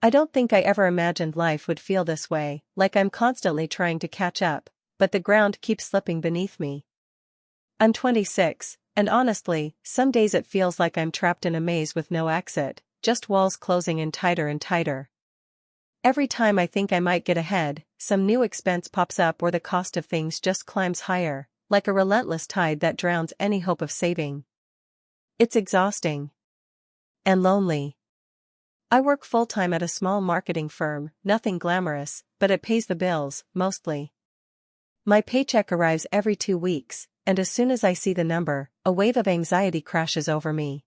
I don't think I ever imagined life would feel this way, like I'm constantly trying to catch up, but the ground keeps slipping beneath me. I'm 26, and honestly, some days it feels like I'm trapped in a maze with no exit, just walls closing in tighter and tighter. Every time I think I might get ahead, some new expense pops up or the cost of things just climbs higher, like a relentless tide that drowns any hope of saving. It's exhausting. And lonely. I work full-time at a small marketing firm, nothing glamorous, but it pays the bills, mostly. My paycheck arrives every 2 weeks, and as soon as I see the number, a wave of anxiety crashes over me.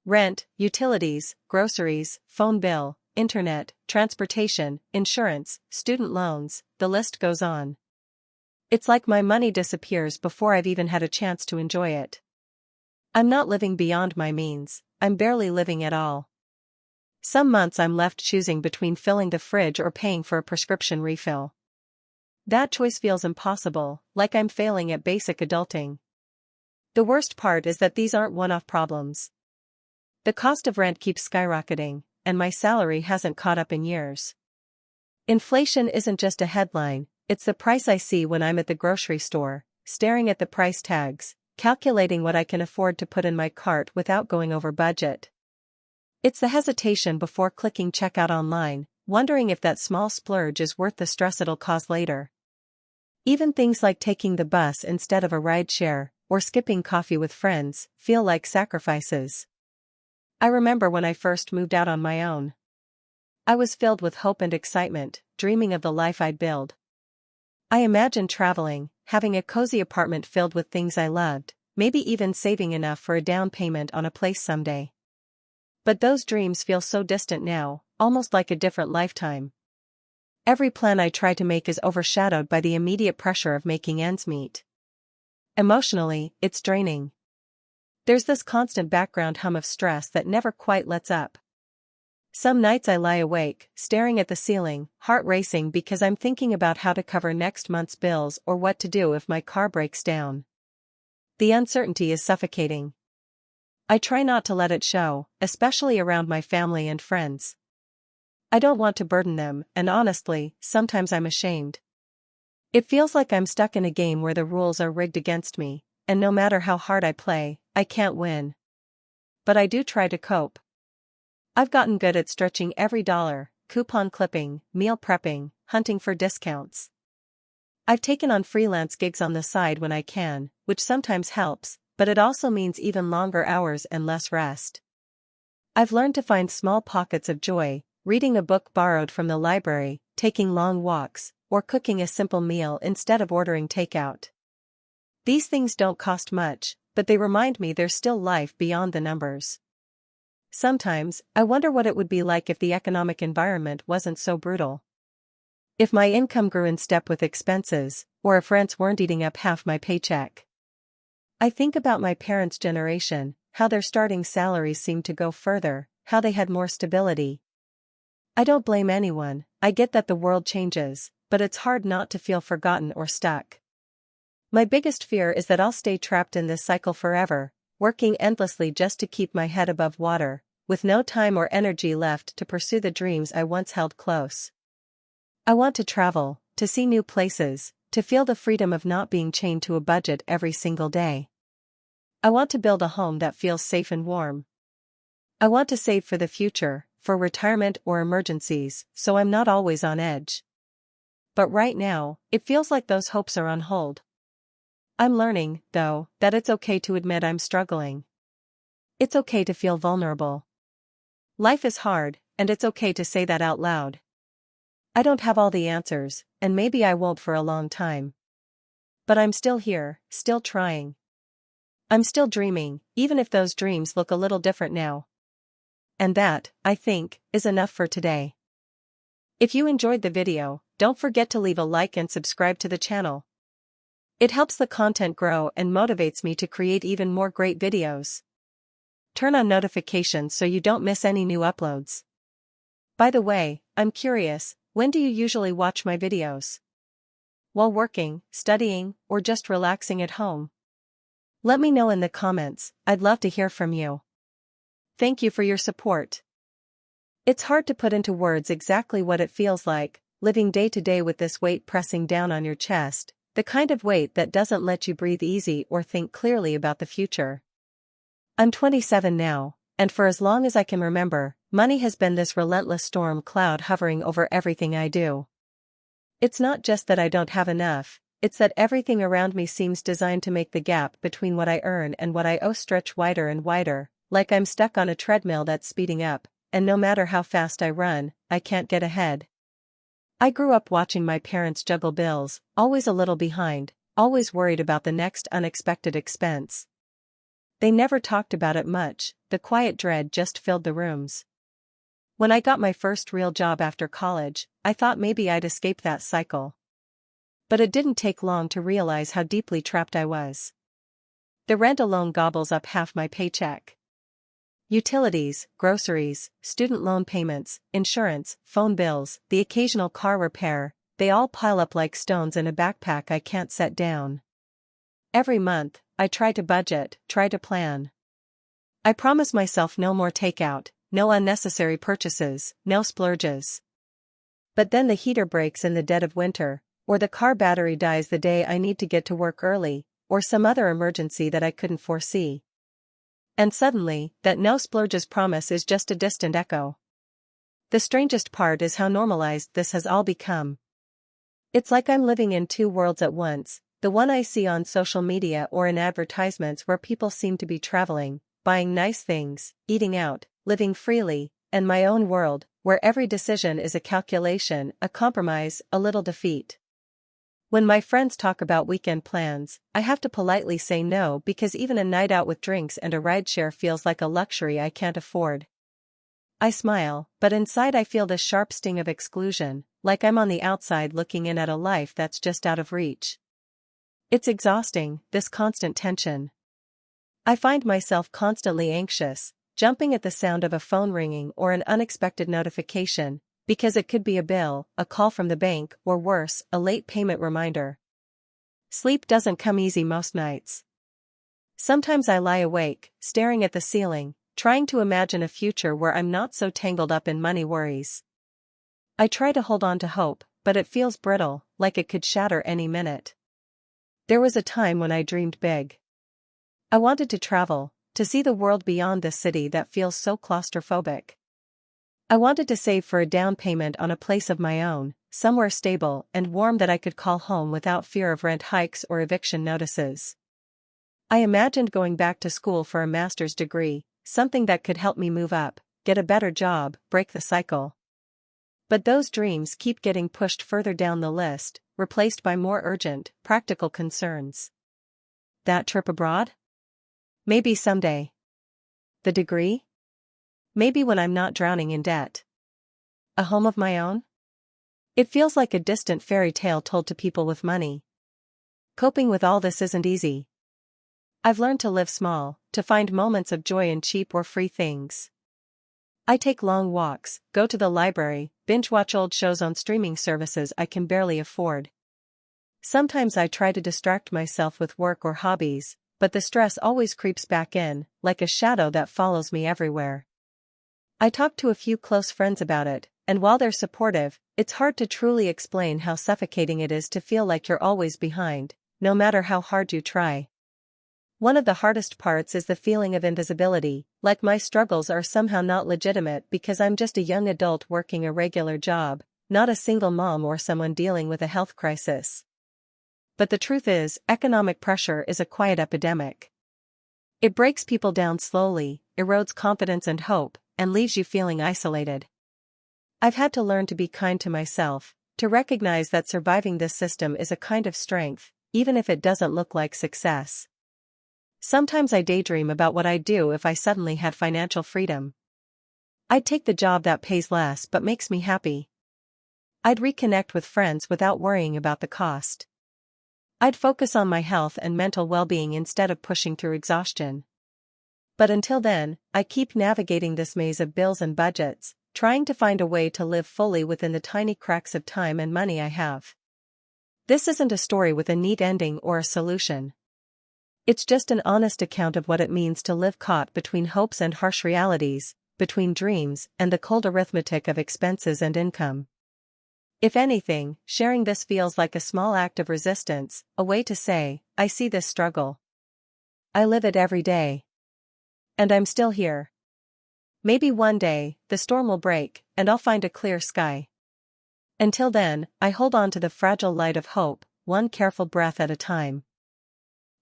Rent, utilities, groceries, phone bill, internet, transportation, insurance, student loans, the list goes on. It's like my money disappears before I've even had a chance to enjoy it. I'm not living beyond my means, I'm barely living at all. Some months I'm left choosing between filling the fridge or paying for a prescription refill. That choice feels impossible, like I'm failing at basic adulting. The worst part is that these aren't one-off problems. The cost of rent keeps skyrocketing, and my salary hasn't caught up in years. Inflation isn't just a headline, it's the price I see when I'm at the grocery store, staring at the price tags, calculating what I can afford to put in my cart without going over budget. It's the hesitation before clicking checkout online, wondering if that small splurge is worth the stress it'll cause later. Even things like taking the bus instead of a rideshare, or skipping coffee with friends, feel like sacrifices. I remember when I first moved out on my own. I was filled with hope and excitement, dreaming of the life I'd build. I imagined traveling, having a cozy apartment filled with things I loved, maybe even saving enough for a down payment on a place someday. But those dreams feel so distant now, almost like a different lifetime. Every plan I try to make is overshadowed by the immediate pressure of making ends meet. Emotionally, it's draining. There's this constant background hum of stress that never quite lets up. Some nights I lie awake, staring at the ceiling, heart racing because I'm thinking about how to cover next month's bills or what to do if my car breaks down. The uncertainty is suffocating. I try not to let it show, especially around my family and friends. I don't want to burden them, and honestly, sometimes I'm ashamed. It feels like I'm stuck in a game where the rules are rigged against me, and no matter how hard I play, I can't win. But I do try to cope. I've gotten good at stretching every dollar, coupon clipping, meal prepping, hunting for discounts. I've taken on freelance gigs on the side when I can, which sometimes helps, but it also means even longer hours and less rest. I've learned to find small pockets of joy, reading a book borrowed from the library, taking long walks, or cooking a simple meal instead of ordering takeout. These things don't cost much, but they remind me there's still life beyond the numbers. Sometimes, I wonder what it would be like if the economic environment wasn't so brutal. If my income grew in step with expenses, or if rents weren't eating up half my paycheck. I think about my parents' generation, how their starting salaries seemed to go further, how they had more stability. I don't blame anyone, I get that the world changes, but it's hard not to feel forgotten or stuck. My biggest fear is that I'll stay trapped in this cycle forever, working endlessly just to keep my head above water, with no time or energy left to pursue the dreams I once held close. I want to travel, to see new places, to feel the freedom of not being chained to a budget every single day. I want to build a home that feels safe and warm. I want to save for the future, for retirement or emergencies, so I'm not always on edge. But right now, it feels like those hopes are on hold. I'm learning, though, that it's okay to admit I'm struggling. It's okay to feel vulnerable. Life is hard, and it's okay to say that out loud. I don't have all the answers, and maybe I won't for a long time. But I'm still here, still trying. I'm still dreaming, even if those dreams look a little different now. And that, I think, is enough for today. If you enjoyed the video, don't forget to leave a like and subscribe to the channel. It helps the content grow and motivates me to create even more great videos. Turn on notifications so you don't miss any new uploads. By the way, I'm curious, when do you usually watch my videos? While working, studying, or just relaxing at home? Let me know in the comments, I'd love to hear from you. Thank you for your support. It's hard to put into words exactly what it feels like, living day to day with this weight pressing down on your chest, the kind of weight that doesn't let you breathe easy or think clearly about the future. I'm 27 now, and for as long as I can remember, money has been this relentless storm cloud hovering over everything I do. It's not just that I don't have enough, it's that everything around me seems designed to make the gap between what I earn and what I owe stretch wider and wider, like I'm stuck on a treadmill that's speeding up, and no matter how fast I run, I can't get ahead. I grew up watching my parents juggle bills, always a little behind, always worried about the next unexpected expense. They never talked about it much, the quiet dread just filled the rooms. When I got my first real job after college, I thought maybe I'd escape that cycle. But it didn't take long to realize how deeply trapped I was. The rent alone gobbles up half my paycheck. Utilities, groceries, student loan payments, insurance, phone bills, the occasional car repair, they all pile up like stones in a backpack I can't set down. Every month, I try to budget, try to plan. I promise myself no more takeout, no unnecessary purchases, no splurges. But then the heater breaks in the dead of winter, or the car battery dies the day I need to get to work early, or some other emergency that I couldn't foresee. And suddenly, that no splurges promise is just a distant echo. The strangest part is how normalized this has all become. It's like I'm living in two worlds at once, the one I see on social media or in advertisements where people seem to be traveling, buying nice things, eating out, living freely, and my own world, where every decision is a calculation, a compromise, a little defeat. When my friends talk about weekend plans, I have to politely say no because even a night out with drinks and a rideshare feels like a luxury I can't afford. I smile, but inside I feel this sharp sting of exclusion, like I'm on the outside looking in at a life that's just out of reach. It's exhausting, this constant tension. I find myself constantly anxious, jumping at the sound of a phone ringing or an unexpected notification, because it could be a bill, a call from the bank, or worse, a late payment reminder. Sleep doesn't come easy most nights. Sometimes I lie awake, staring at the ceiling, trying to imagine a future where I'm not so tangled up in money worries. I try to hold on to hope, but it feels brittle, like it could shatter any minute. There was a time when I dreamed big. I wanted to travel, to see the world beyond this city that feels so claustrophobic. I wanted to save for a down payment on a place of my own, somewhere stable and warm that I could call home without fear of rent hikes or eviction notices. I imagined going back to school for a master's degree, something that could help me move up, get a better job, break the cycle. But those dreams keep getting pushed further down the list, replaced by more urgent, practical concerns. That trip abroad? Maybe someday. The degree? Maybe when I'm not drowning in debt. A home of my own? It feels like a distant fairy tale told to people with money. Coping with all this isn't easy. I've learned to live small, to find moments of joy in cheap or free things. I take long walks, go to the library, binge-watch old shows on streaming services I can barely afford. Sometimes I try to distract myself with work or hobbies, but the stress always creeps back in, like a shadow that follows me everywhere. I talk to a few close friends about it, and while they're supportive, it's hard to truly explain how suffocating it is to feel like you're always behind, no matter how hard you try. One of the hardest parts is the feeling of invisibility, like my struggles are somehow not legitimate because I'm just a young adult working a regular job, not a single mom or someone dealing with a health crisis. But the truth is, economic pressure is a quiet epidemic. It breaks people down slowly, erodes confidence and hope, and leaves you feeling isolated. I've had to learn to be kind to myself, to recognize that surviving this system is a kind of strength, even if it doesn't look like success. Sometimes I daydream about what I'd do if I suddenly had financial freedom. I'd take the job that pays less but makes me happy. I'd reconnect with friends without worrying about the cost. I'd focus on my health and mental well-being instead of pushing through exhaustion. But until then, I keep navigating this maze of bills and budgets, trying to find a way to live fully within the tiny cracks of time and money I have. This isn't a story with a neat ending or a solution. It's just an honest account of what it means to live caught between hopes and harsh realities, between dreams and the cold arithmetic of expenses and income. If anything, sharing this feels like a small act of resistance, a way to say, I see this struggle. I live it every day. And I'm still here. Maybe one day, the storm will break, and I'll find a clear sky. Until then, I hold on to the fragile light of hope, one careful breath at a time.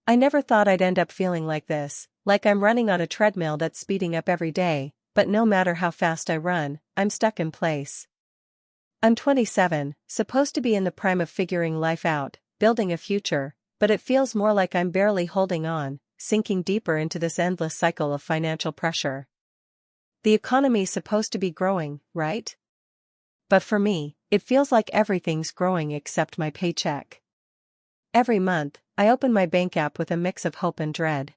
I never thought I'd end up feeling like this, like I'm running on a treadmill that's speeding up every day, but no matter how fast I run, I'm stuck in place. I'm 27, supposed to be in the prime of figuring life out, building a future, but it feels more like I'm barely holding on, sinking deeper into this endless cycle of financial pressure. The economy's supposed to be growing, right? But for me, it feels like everything's growing except my paycheck. Every month, I open my bank app with a mix of hope and dread.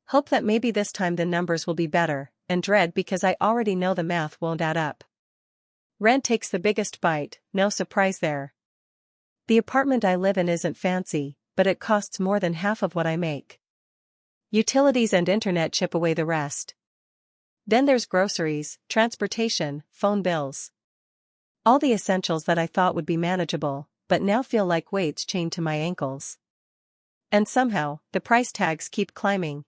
Hope that maybe this time the numbers will be better, and dread because I already know the math won't add up. Rent takes the biggest bite, no surprise there. The apartment I live in isn't fancy, but it costs more than half of what I make. Utilities and internet chip away the rest. Then there's groceries, transportation, phone bills. All the essentials that I thought would be manageable, but now feel like weights chained to my ankles. And somehow, the price tags keep climbing.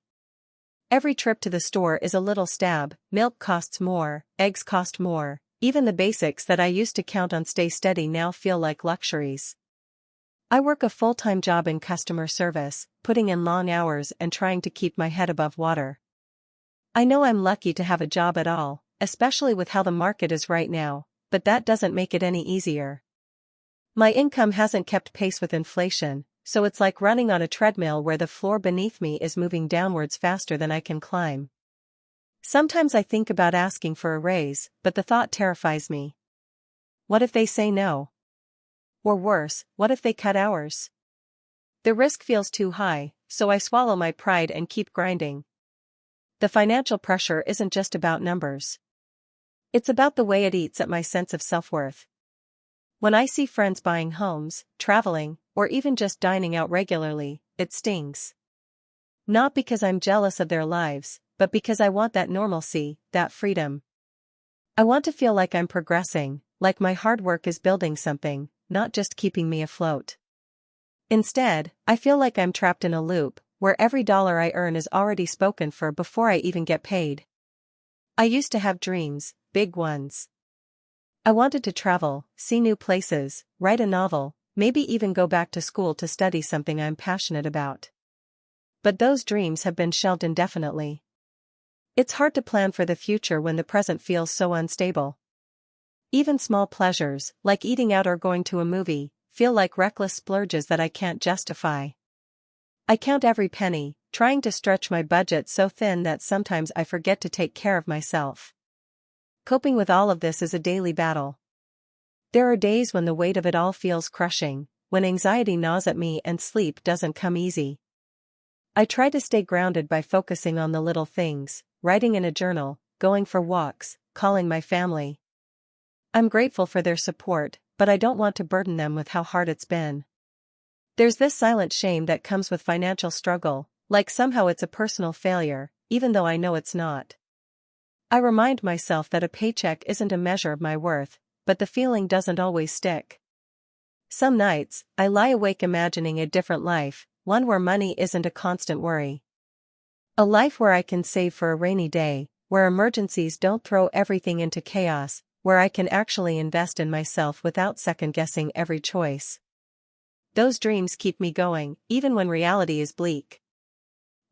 Every trip to the store is a little stab, milk costs more, eggs cost more, even the basics that I used to count on stay steady now feel like luxuries. I work a full-time job in customer service, putting in long hours and trying to keep my head above water. I know I'm lucky to have a job at all, especially with how the market is right now, but that doesn't make it any easier. My income hasn't kept pace with inflation, so it's like running on a treadmill where the floor beneath me is moving downwards faster than I can climb. Sometimes I think about asking for a raise, but the thought terrifies me. What if they say no? Or worse, what if they cut hours? The risk feels too high, so I swallow my pride and keep grinding. The financial pressure isn't just about numbers. It's about the way it eats at my sense of self-worth. When I see friends buying homes, traveling, or even just dining out regularly, it stings. Not because I'm jealous of their lives, but because I want that normalcy, that freedom. I want to feel like I'm progressing, like my hard work is building something, not just keeping me afloat. Instead, I feel like I'm trapped in a loop, where every dollar I earn is already spoken for before I even get paid. I used to have dreams, big ones. I wanted to travel, see new places, write a novel, maybe even go back to school to study something I'm passionate about. But those dreams have been shelved indefinitely. It's hard to plan for the future when the present feels so unstable. Even small pleasures, like eating out or going to a movie, feel like reckless splurges that I can't justify. I count every penny, trying to stretch my budget so thin that sometimes I forget to take care of myself. Coping with all of this is a daily battle. There are days when the weight of it all feels crushing, when anxiety gnaws at me and sleep doesn't come easy. I try to stay grounded by focusing on the little things, writing in a journal, going for walks, calling my family. I'm grateful for their support, but I don't want to burden them with how hard it's been. There's this silent shame that comes with financial struggle, like somehow it's a personal failure, even though I know it's not. I remind myself that a paycheck isn't a measure of my worth, but the feeling doesn't always stick. Some nights, I lie awake imagining a different life, one where money isn't a constant worry. A life where I can save for a rainy day, where emergencies don't throw everything into chaos, where I can actually invest in myself without second-guessing every choice. Those dreams keep me going, even when reality is bleak.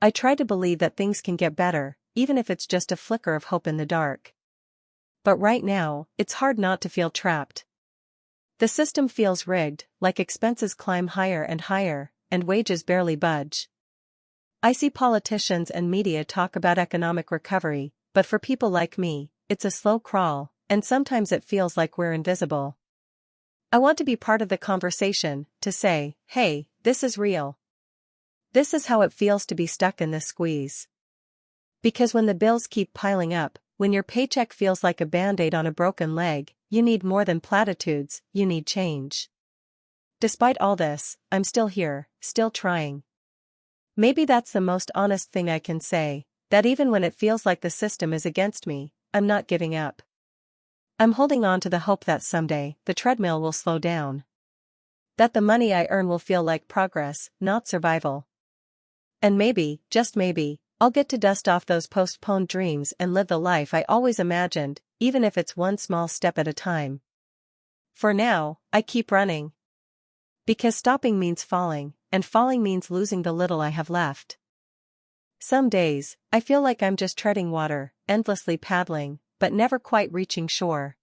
I try to believe that things can get better, even if it's just a flicker of hope in the dark. But right now, it's hard not to feel trapped. The system feels rigged, like expenses climb higher and higher, and wages barely budge. I see politicians and media talk about economic recovery, but for people like me, it's a slow crawl, and sometimes it feels like we're invisible. I want to be part of the conversation, to say, hey, this is real. This is how it feels to be stuck in this squeeze. Because when the bills keep piling up, when your paycheck feels like a band-aid on a broken leg, you need more than platitudes, you need change. Despite all this, I'm still here, still trying. Maybe that's the most honest thing I can say, that even when it feels like the system is against me, I'm not giving up. I'm holding on to the hope that someday, the treadmill will slow down. That the money I earn will feel like progress, not survival. And maybe, just maybe, I'll get to dust off those postponed dreams and live the life I always imagined, even if it's one small step at a time. For now, I keep running. Because stopping means falling, and falling means losing the little I have left. Some days, I feel like I'm just treading water, endlessly paddling, but never quite reaching shore.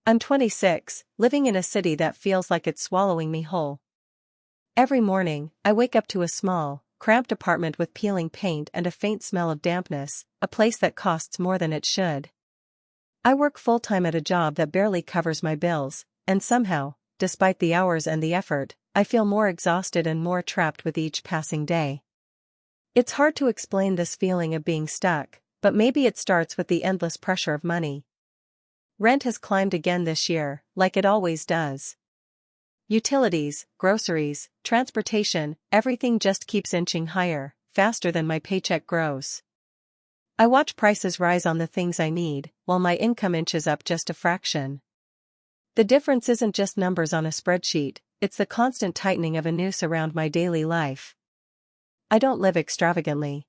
I'm 26, living in a city that feels like it's swallowing me whole. Every morning, I wake up to a small, cramped apartment with peeling paint and a faint smell of dampness, a place that costs more than it should. I work full-time at a job that barely covers my bills, and somehow, despite the hours and the effort, I feel more exhausted and more trapped with each passing day. It's hard to explain this feeling of being stuck, but maybe it starts with the endless pressure of money. Rent has climbed again this year, like it always does. Utilities, groceries, transportation, everything just keeps inching higher, faster than my paycheck grows. I watch prices rise on the things I need, while my income inches up just a fraction. The difference isn't just numbers on a spreadsheet, it's the constant tightening of a noose around my daily life. I don't live extravagantly.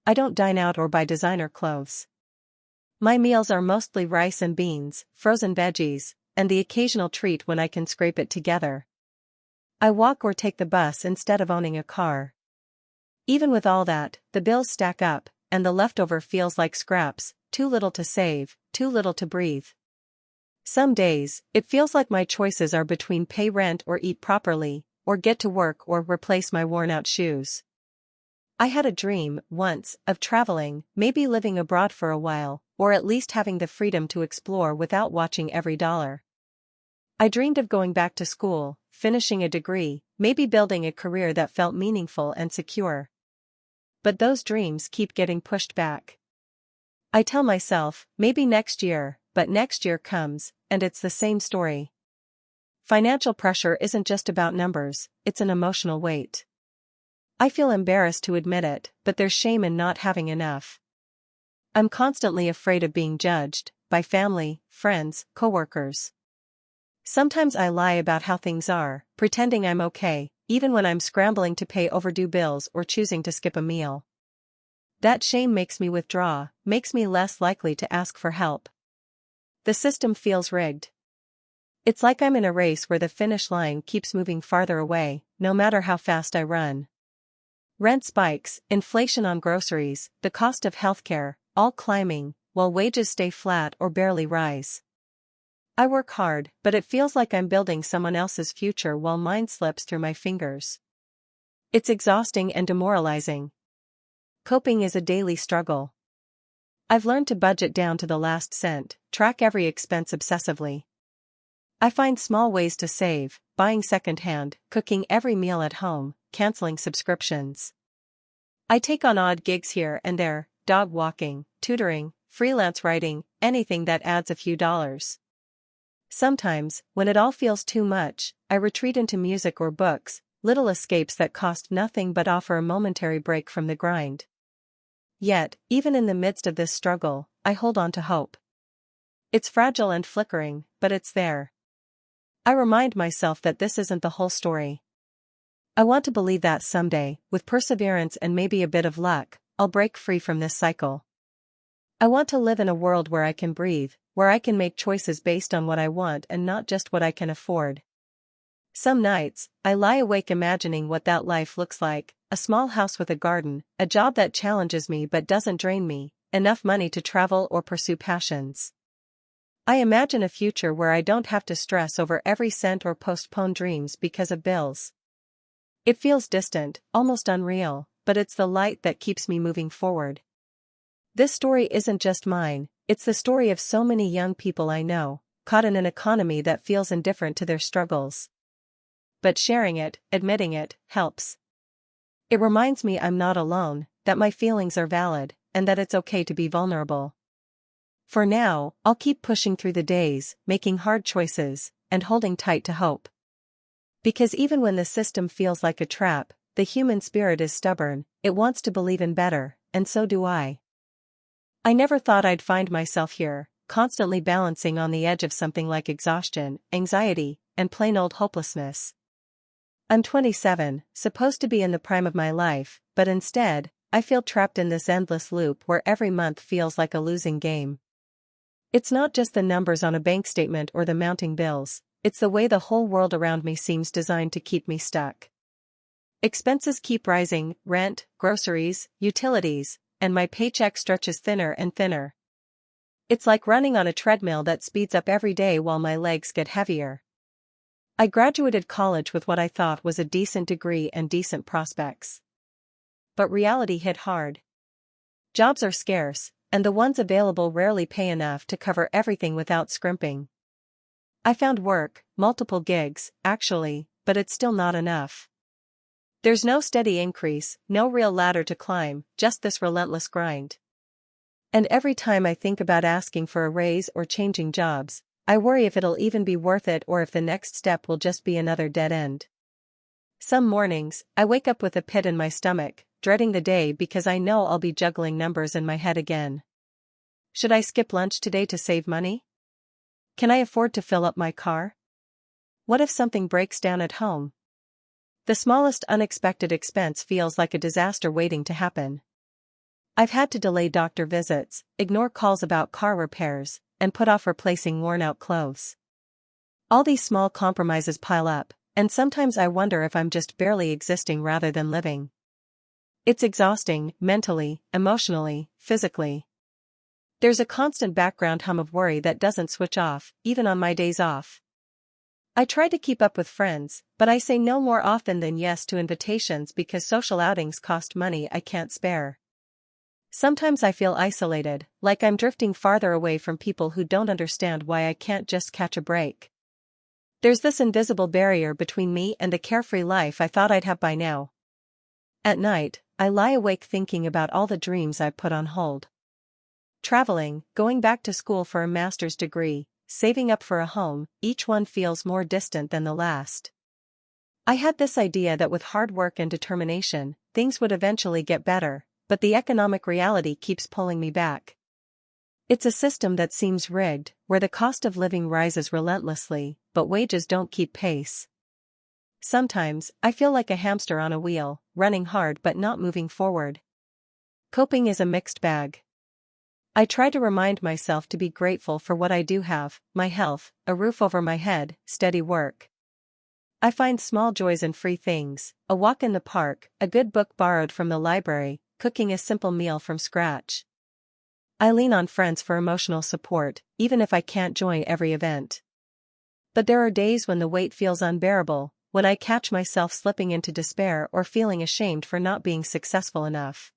I don't dine out or buy designer clothes. My meals are mostly rice and beans, frozen veggies, and the occasional treat when I can scrape it together. I walk or take the bus instead of owning a car. Even with all that, the bills stack up, and the leftover feels like scraps, too little to save, too little to breathe. Some days, it feels like my choices are between pay rent or eat properly, or get to work or replace my worn-out shoes. I had a dream, once, of traveling, maybe living abroad for a while, or at least having the freedom to explore without watching every dollar. I dreamed of going back to school, finishing a degree, maybe building a career that felt meaningful and secure. But those dreams keep getting pushed back. I tell myself, maybe next year, but next year comes, and it's the same story. Financial pressure isn't just about numbers, it's an emotional weight. I feel embarrassed to admit it, but there's shame in not having enough. I'm constantly afraid of being judged, by family, friends, coworkers. Sometimes I lie about how things are, pretending I'm okay, even when I'm scrambling to pay overdue bills or choosing to skip a meal. That shame makes me withdraw, makes me less likely to ask for help. The system feels rigged. It's like I'm in a race where the finish line keeps moving farther away, no matter how fast I run. Rent spikes, inflation on groceries, the cost of healthcare, all climbing, while wages stay flat or barely rise. I work hard, but it feels like I'm building someone else's future while mine slips through my fingers. It's exhausting and demoralizing. Coping is a daily struggle. I've learned to budget down to the last cent, track every expense obsessively. I find small ways to save, buying secondhand, cooking every meal at home, canceling subscriptions. I take on odd gigs here and there, dog walking, tutoring, freelance writing, anything that adds a few dollars. Sometimes, when it all feels too much, I retreat into music or books, little escapes that cost nothing but offer a momentary break from the grind. Yet, even in the midst of this struggle, I hold on to hope. It's fragile and flickering, but it's there. I remind myself that this isn't the whole story. I want to believe that someday, with perseverance and maybe a bit of luck, I'll break free from this cycle. I want to live in a world where I can breathe, where I can make choices based on what I want and not just what I can afford. Some nights, I lie awake imagining what that life looks like, a small house with a garden, a job that challenges me but doesn't drain me, enough money to travel or pursue passions. I imagine a future where I don't have to stress over every cent or postpone dreams because of bills. It feels distant, almost unreal, but it's the light that keeps me moving forward. This story isn't just mine, it's the story of so many young people I know, caught in an economy that feels indifferent to their struggles. But sharing it, admitting it, helps. It reminds me I'm not alone, that my feelings are valid, and that it's okay to be vulnerable. For now, I'll keep pushing through the days, making hard choices, and holding tight to hope. Because even when the system feels like a trap, the human spirit is stubborn, it wants to believe in better, and so do I. I never thought I'd find myself here, constantly balancing on the edge of something like exhaustion, anxiety, and plain old hopelessness. I'm 27, supposed to be in the prime of my life, but instead, I feel trapped in this endless loop where every month feels like a losing game. It's not just the numbers on a bank statement or the mounting bills, it's the way the whole world around me seems designed to keep me stuck. Expenses keep rising: rent, groceries, utilities, and my paycheck stretches thinner and thinner. It's like running on a treadmill that speeds up every day while my legs get heavier. I graduated college with what I thought was a decent degree and decent prospects. But reality hit hard. Jobs are scarce, and the ones available rarely pay enough to cover everything without scrimping. I found work, multiple gigs, actually, but it's still not enough. There's no steady increase, no real ladder to climb, just this relentless grind. And every time I think about asking for a raise or changing jobs, I worry if it'll even be worth it or if the next step will just be another dead end. Some mornings, I wake up with a pit in my stomach, dreading the day because I know I'll be juggling numbers in my head again. Should I skip lunch today to save money? Can I afford to fill up my car? What if something breaks down at home? The smallest unexpected expense feels like a disaster waiting to happen. I've had to delay doctor visits, ignore calls about car repairs, and put off replacing worn-out clothes. All these small compromises pile up, and sometimes I wonder if I'm just barely existing rather than living. It's exhausting, mentally, emotionally, physically. There's a constant background hum of worry that doesn't switch off, even on my days off. I try to keep up with friends, but I say no more often than yes to invitations because social outings cost money I can't spare. Sometimes I feel isolated, like I'm drifting farther away from people who don't understand why I can't just catch a break. There's this invisible barrier between me and the carefree life I thought I'd have by now. At night, I lie awake thinking about all the dreams I've put on hold. Traveling, going back to school for a master's degree, saving up for a home, each one feels more distant than the last. I had this idea that with hard work and determination, things would eventually get better, but the economic reality keeps pulling me back. It's a system that seems rigged, where the cost of living rises relentlessly, but wages don't keep pace. Sometimes, I feel like a hamster on a wheel, running hard but not moving forward. Coping is a mixed bag. I try to remind myself to be grateful for what I do have: my health, a roof over my head, steady work. I find small joys in free things: a walk in the park, a good book borrowed from the library, cooking a simple meal from scratch. I lean on friends for emotional support, even if I can't join every event. But there are days when the weight feels unbearable, when I catch myself slipping into despair or feeling ashamed for not being successful enough.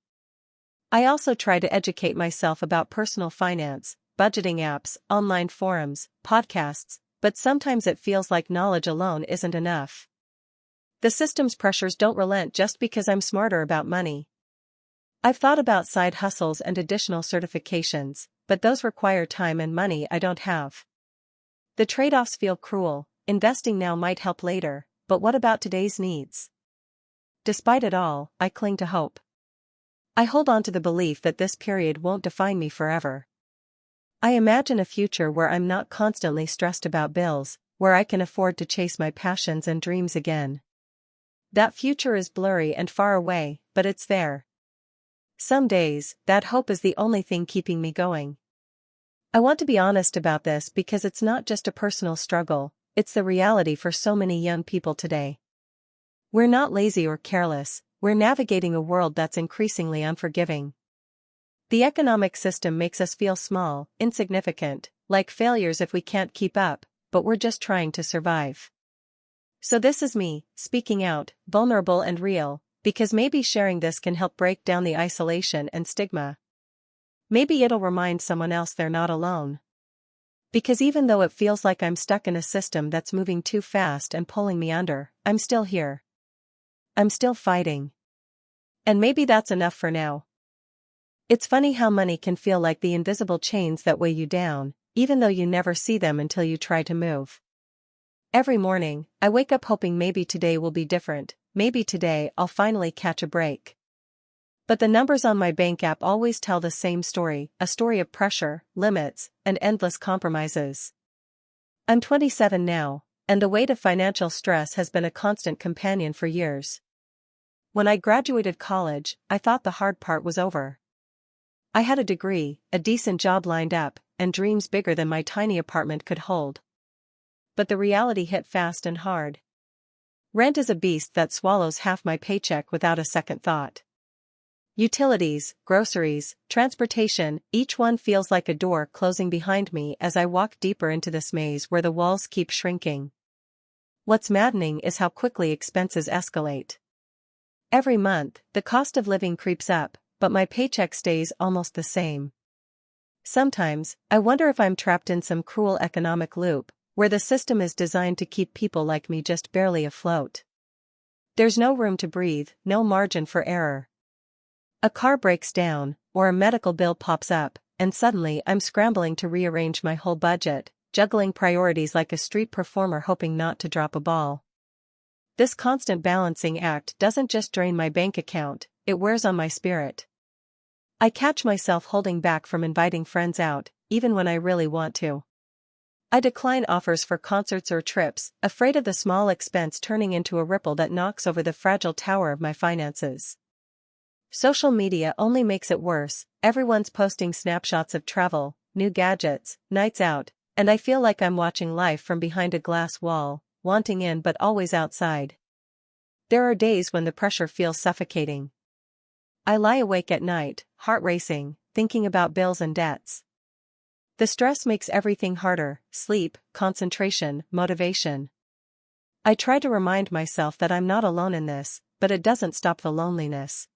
I also try to educate myself about personal finance, budgeting apps, online forums, podcasts, but sometimes it feels like knowledge alone isn't enough. The system's pressures don't relent just because I'm smarter about money. I've thought about side hustles and additional certifications, but those require time and money I don't have. The trade-offs feel cruel: investing now might help later, but what about today's needs? Despite it all, I cling to hope. I hold on to the belief that this period won't define me forever. I imagine a future where I'm not constantly stressed about bills, where I can afford to chase my passions and dreams again. That future is blurry and far away, but it's there. Some days, that hope is the only thing keeping me going. I want to be honest about this because it's not just a personal struggle, it's the reality for so many young people today. We're not lazy or careless, we're navigating a world that's increasingly unforgiving. The economic system makes us feel small, insignificant, like failures if we can't keep up, but we're just trying to survive. So this is me, speaking out, vulnerable and real, because maybe sharing this can help break down the isolation and stigma. Maybe it'll remind someone else they're not alone. Because even though it feels like I'm stuck in a system that's moving too fast and pulling me under, I'm still here. I'm still fighting. And maybe that's enough for now. It's funny how money can feel like the invisible chains that weigh you down, even though you never see them until you try to move. Every morning, I wake up hoping maybe today will be different, maybe today I'll finally catch a break. But the numbers on my bank app always tell the same story, a story of pressure, limits, and endless compromises. I'm 27 now, and the weight of financial stress has been a constant companion for years. When I graduated college, I thought the hard part was over. I had a degree, a decent job lined up, and dreams bigger than my tiny apartment could hold. But the reality hit fast and hard. Rent is a beast that swallows half my paycheck without a second thought. Utilities, groceries, transportation, each one feels like a door closing behind me as I walk deeper into this maze where the walls keep shrinking. What's maddening is how quickly expenses escalate. Every month, the cost of living creeps up, but my paycheck stays almost the same. Sometimes, I wonder if I'm trapped in some cruel economic loop, where the system is designed to keep people like me just barely afloat. There's no room to breathe, no margin for error. A car breaks down, or a medical bill pops up, and suddenly I'm scrambling to rearrange my whole budget, juggling priorities like a street performer hoping not to drop a ball. This constant balancing act doesn't just drain my bank account, it wears on my spirit. I catch myself holding back from inviting friends out, even when I really want to. I decline offers for concerts or trips, afraid of the small expense turning into a ripple that knocks over the fragile tower of my finances. Social media only makes it worse, everyone's posting snapshots of travel, new gadgets, nights out, and I feel like I'm watching life from behind a glass wall, wanting in but always outside. There are days when the pressure feels suffocating. I lie awake at night, heart racing, thinking about bills and debts. The stress makes everything harder: sleep, concentration, motivation. I try to remind myself that I'm not alone in this, but it doesn't stop the loneliness.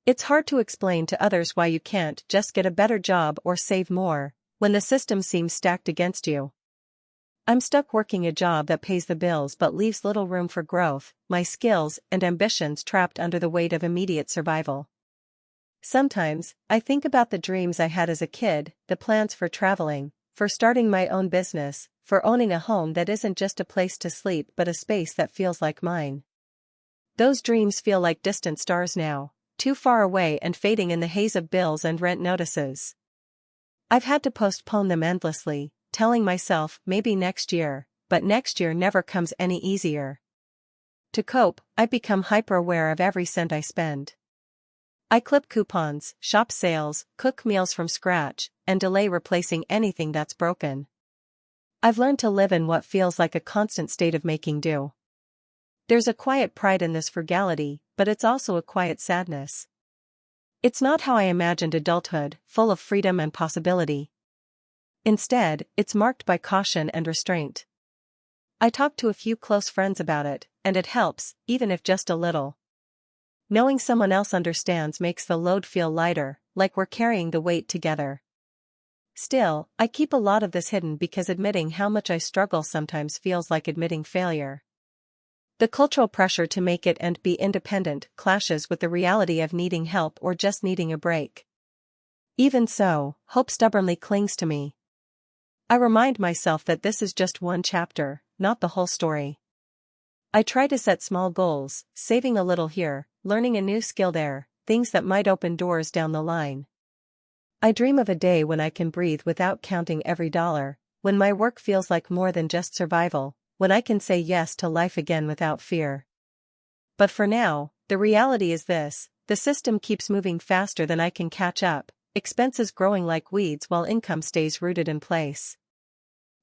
It's hard to explain to others why you can't just get a better job or save more, when the system seems stacked against you. I'm stuck working a job that pays the bills but leaves little room for growth, my skills and ambitions trapped under the weight of immediate survival. Sometimes, I think about the dreams I had as a kid, the plans for traveling, for starting my own business, for owning a home that isn't just a place to sleep but a space that feels like mine. Those dreams feel like distant stars now, too far away and fading in the haze of bills and rent notices. I've had to postpone them endlessly, telling myself maybe next year, but next year never comes any easier. To cope, I've become hyper-aware of every cent I spend. I clip coupons, shop sales, cook meals from scratch, and delay replacing anything that's broken. I've learned to live in what feels like a constant state of making do. There's a quiet pride in this frugality, but it's also a quiet sadness. It's not how I imagined adulthood, full of freedom and possibility. Instead, it's marked by caution and restraint. I talk to a few close friends about it, and it helps, even if just a little. Knowing someone else understands makes the load feel lighter, like we're carrying the weight together. Still, I keep a lot of this hidden because admitting how much I struggle sometimes feels like admitting failure. The cultural pressure to make it and be independent clashes with the reality of needing help or just needing a break. Even so, hope stubbornly clings to me. I remind myself that this is just one chapter, not the whole story. I try to set small goals, saving a little here, learning a new skill there, things that might open doors down the line. I dream of a day when I can breathe without counting every dollar, when my work feels like more than just survival, when I can say yes to life again without fear. But for now, the reality is this: the system keeps moving faster than I can catch up, expenses growing like weeds while income stays rooted in place.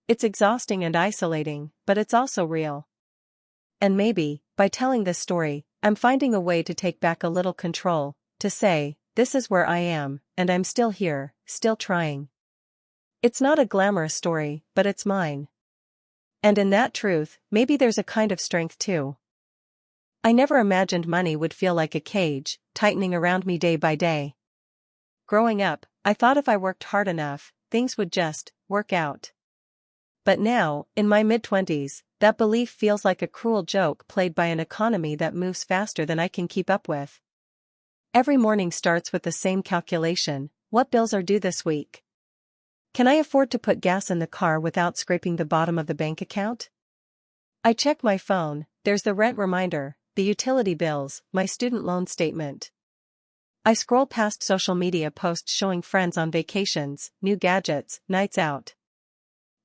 It's exhausting and isolating, but it's also real. And maybe, by telling this story, I'm finding a way to take back a little control, to say, this is where I am, and I'm still here, still trying. It's not a glamorous story, but it's mine. And in that truth, maybe there's a kind of strength too. I never imagined money would feel like a cage, tightening around me day by day. Growing up, I thought if I worked hard enough, things would just work out. But now, in my mid-20s, that belief feels like a cruel joke played by an economy that moves faster than I can keep up with. Every morning starts with the same calculation: what bills are due this week? Can I afford to put gas in the car without scraping the bottom of the bank account? I check my phone, there's the rent reminder, the utility bills, my student loan statement. I scroll past social media posts showing friends on vacations, new gadgets, nights out.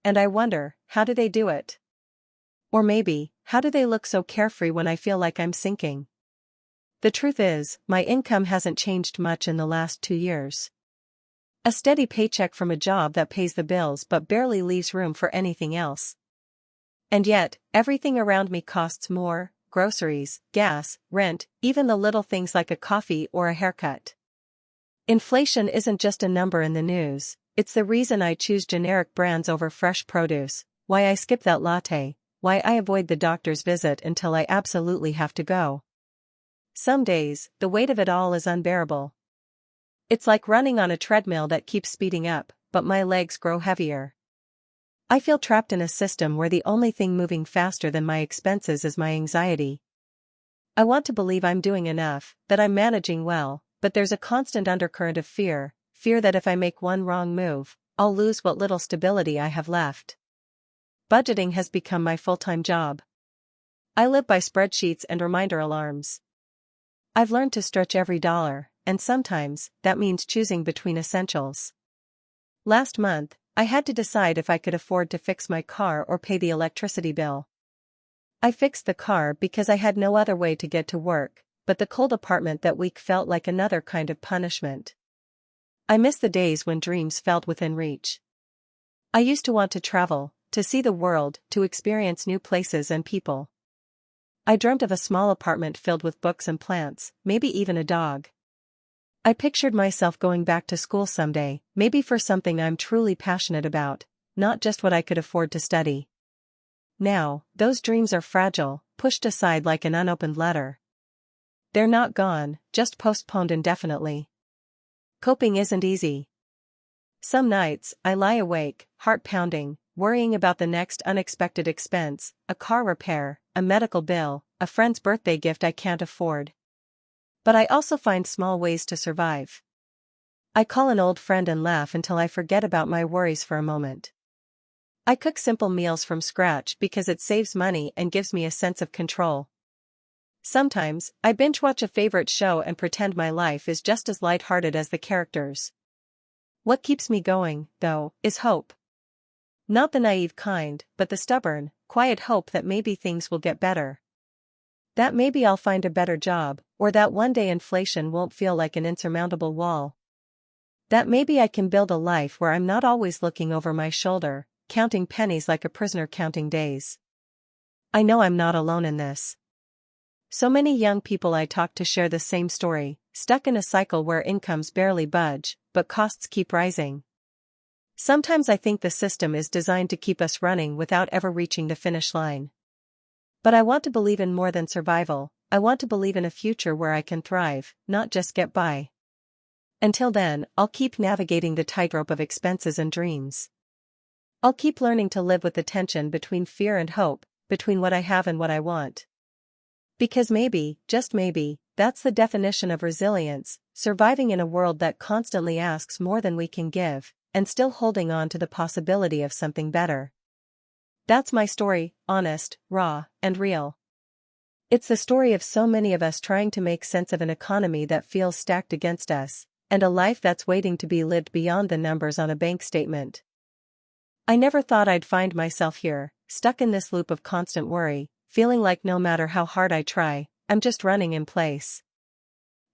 And I wonder, how do they do it? Or maybe, how do they look so carefree when I feel like I'm sinking? The truth is, my income hasn't changed much in the last 2 years. A steady paycheck from a job that pays the bills but barely leaves room for anything else. And yet, everything around me costs more: groceries, gas, rent, even the little things like a coffee or a haircut. Inflation isn't just a number in the news, it's the reason I choose generic brands over fresh produce, why I skip that latte, why I avoid the doctor's visit until I absolutely have to go. Some days, the weight of it all is unbearable. It's like running on a treadmill that keeps speeding up, but my legs grow heavier. I feel trapped in a system where the only thing moving faster than my expenses is my anxiety. I want to believe I'm doing enough, that I'm managing well, but there's a constant undercurrent of fear that if I make one wrong move, I'll lose what little stability I have left. Budgeting has become my full-time job. I live by spreadsheets and reminder alarms. I've learned to stretch every dollar, and sometimes, that means choosing between essentials. Last month, I had to decide if I could afford to fix my car or pay the electricity bill. I fixed the car because I had no other way to get to work, but the cold apartment that week felt like another kind of punishment. I miss the days when dreams felt within reach. I used to want to travel, to see the world, to experience new places and people. I dreamt of a small apartment filled with books and plants, maybe even a dog. I pictured myself going back to school someday, maybe for something I'm truly passionate about, not just what I could afford to study. Now, those dreams are fragile, pushed aside like an unopened letter. They're not gone, just postponed indefinitely. Coping isn't easy. Some nights, I lie awake, heart pounding, worrying about the next unexpected expense: a car repair, a medical bill, a friend's birthday gift I can't afford. But I also find small ways to survive. I call an old friend and laugh until I forget about my worries for a moment. I cook simple meals from scratch because it saves money and gives me a sense of control. Sometimes, I binge watch a favorite show and pretend my life is just as lighthearted as the characters. What keeps me going, though, is hope. Not the naive kind, but the stubborn, quiet hope that maybe things will get better. That maybe I'll find a better job, or that one day inflation won't feel like an insurmountable wall. That maybe I can build a life where I'm not always looking over my shoulder, counting pennies like a prisoner counting days. I know I'm not alone in this. So many young people I talk to share the same story, stuck in a cycle where incomes barely budge, but costs keep rising. Sometimes I think the system is designed to keep us running without ever reaching the finish line. But I want to believe in more than survival. I want to believe in a future where I can thrive, not just get by. Until then, I'll keep navigating the tightrope of expenses and dreams. I'll keep learning to live with the tension between fear and hope, between what I have and what I want. Because maybe, just maybe, that's the definition of resilience: surviving in a world that constantly asks more than we can give, and still holding on to the possibility of something better. That's my story, honest, raw, and real. It's the story of so many of us trying to make sense of an economy that feels stacked against us, and a life that's waiting to be lived beyond the numbers on a bank statement. I never thought I'd find myself here, stuck in this loop of constant worry, feeling like no matter how hard I try, I'm just running in place.